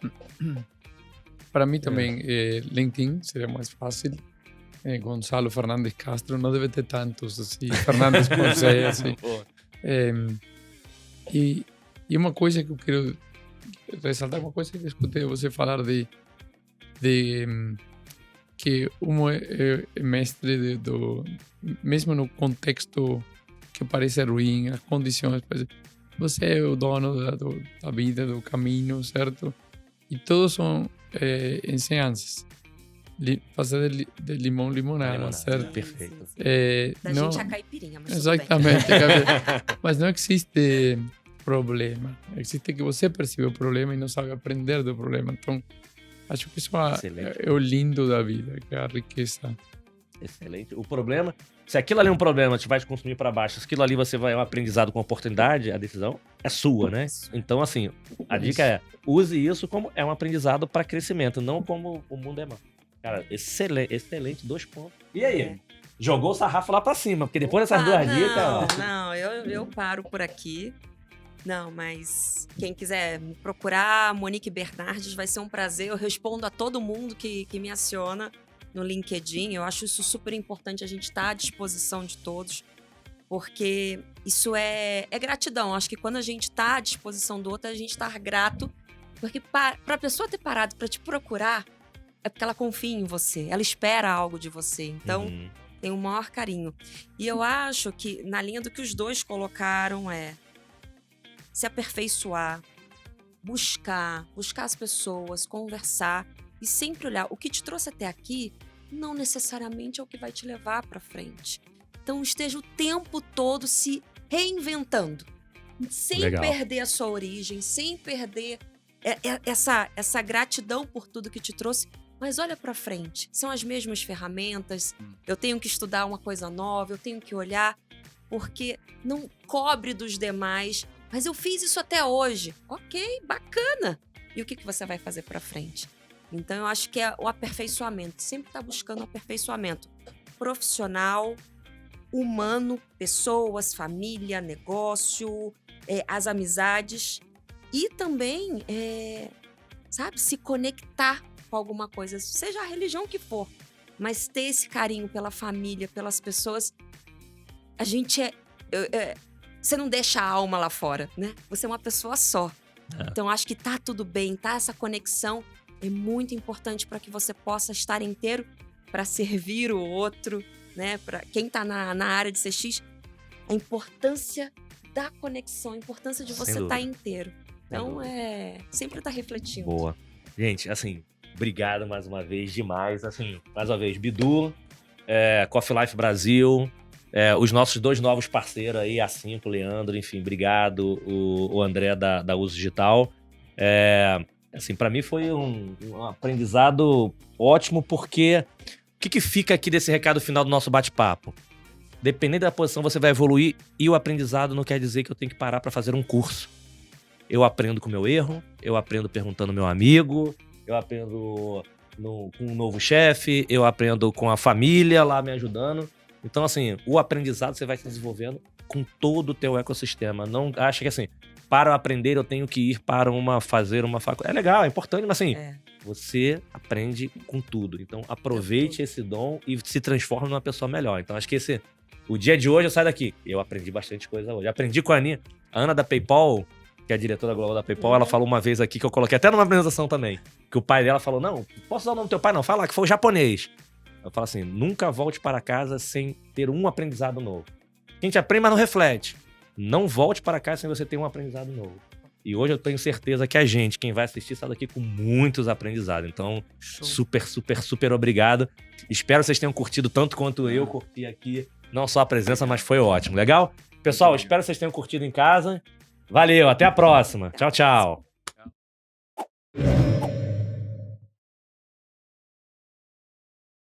Para mim também, LinkedIn seria mais fácil. Gonzalo Fernandes Castro, não deve ter tantos assim. Fernandes Ponce, assim. E uma coisa que eu quero ressaltar, uma coisa que eu escutei você falar de que é mestre mesmo no contexto que parece ruim, as condições, você é o dono da vida, do caminho, certo? E todos são ensinanças. Fazer de limão limonada, certo? Perfeito. Da gente a caipirinha, mas exatamente. Mas não existe problema. Existe que você percebe o problema e não sabe aprender do problema. Então, acho que isso é o lindo da vida, que é a riqueza. Excelente. O problema, se aquilo ali é um problema, te vai te consumir para baixo, se aquilo ali você vai um aprendizado com oportunidade, a decisão é sua, né? Então, assim, a dica é, use isso como um aprendizado para crescimento, não como o mundo é mau. Cara, excelente, 2 pontos. E aí? Jogou o sarrafo lá pra cima, porque depois dessas 2 dicas... Não, eu paro por aqui. Não, mas quem quiser me procurar, Monique Bernardes, vai ser um prazer. Eu respondo a todo mundo que me aciona no LinkedIn. Eu acho isso super importante, a gente estar à disposição de todos, porque isso é gratidão. Eu acho que quando a gente está à disposição do outro, a gente está grato, porque para a pessoa ter parado para te procurar, é porque ela confia em você, ela espera algo de você. Então, tem o maior carinho. E eu acho que, na linha do que os dois colocaram, se aperfeiçoar, buscar as pessoas, conversar e sempre olhar. O que te trouxe até aqui não necessariamente é o que vai te levar para frente. Então, esteja o tempo todo se reinventando, sem perder a sua origem, sem perder essa gratidão por tudo que te trouxe. Mas olha para frente, são as mesmas ferramentas, eu tenho que estudar uma coisa nova, eu tenho que olhar, porque não cobre dos demais, mas eu fiz isso até hoje. Ok, bacana. E o que você vai fazer para frente? Então eu acho que é o aperfeiçoamento, sempre tá buscando aperfeiçoamento profissional, humano, pessoas, família, negócio, as amizades e também, se conectar com alguma coisa, seja a religião que for, mas ter esse carinho pela família, pelas pessoas. A gente você não deixa a alma lá fora, né? Você é uma pessoa só. Então, acho que tá tudo bem, tá? Essa conexão é muito importante para que você possa estar inteiro para servir o outro, né? Para quem tá na área de CX, a importância da conexão, a importância de você estar inteiro. Então, sempre tá refletindo. Boa. Gente, assim, obrigado mais uma vez, demais. Assim, mais uma vez, Bidu, Coffee Life Brasil, os nossos 2 novos parceiros aí, a Cinco, o Leandro, enfim, obrigado, o André da Uso Digital. Assim, para mim foi um aprendizado ótimo, porque o que fica aqui desse recado final do nosso bate-papo? Dependendo da posição, você vai evoluir, e o aprendizado não quer dizer que eu tenho que parar para fazer um curso. eu aprendo com o meu erro, eu aprendo perguntando ao meu amigo, eu aprendo com um novo chefe, eu aprendo com a família lá me ajudando. Então, assim, o aprendizado você vai se desenvolvendo com todo o teu ecossistema. Não acha que, assim, para aprender eu tenho que ir para fazer uma faculdade. É legal, é importante, mas assim, você aprende com tudo. Então, aproveite esse dom e se transforme numa pessoa melhor. Então, acho que o dia de hoje eu saio daqui. Eu aprendi bastante coisa hoje. Aprendi com a Ana da PayPal, que é a diretora global da PayPal, ela falou uma vez aqui, que eu coloquei até numa apresentação também, que o pai dela falou, não, posso usar o nome do teu pai? Não, fala que foi o japonês. Eu falo assim, nunca volte para casa sem ter um aprendizado novo. A gente aprende, mas não reflete. Não volte para casa sem você ter um aprendizado novo. E hoje eu tenho certeza que quem vai assistir, sai daqui com muitos aprendizados. Então, super, super, super obrigado. Espero que vocês tenham curtido tanto quanto eu curti aqui. Não só a presença, mas foi ótimo. Legal? Pessoal, espero que vocês tenham curtido em casa. Valeu, até a próxima. Tchau, tchau.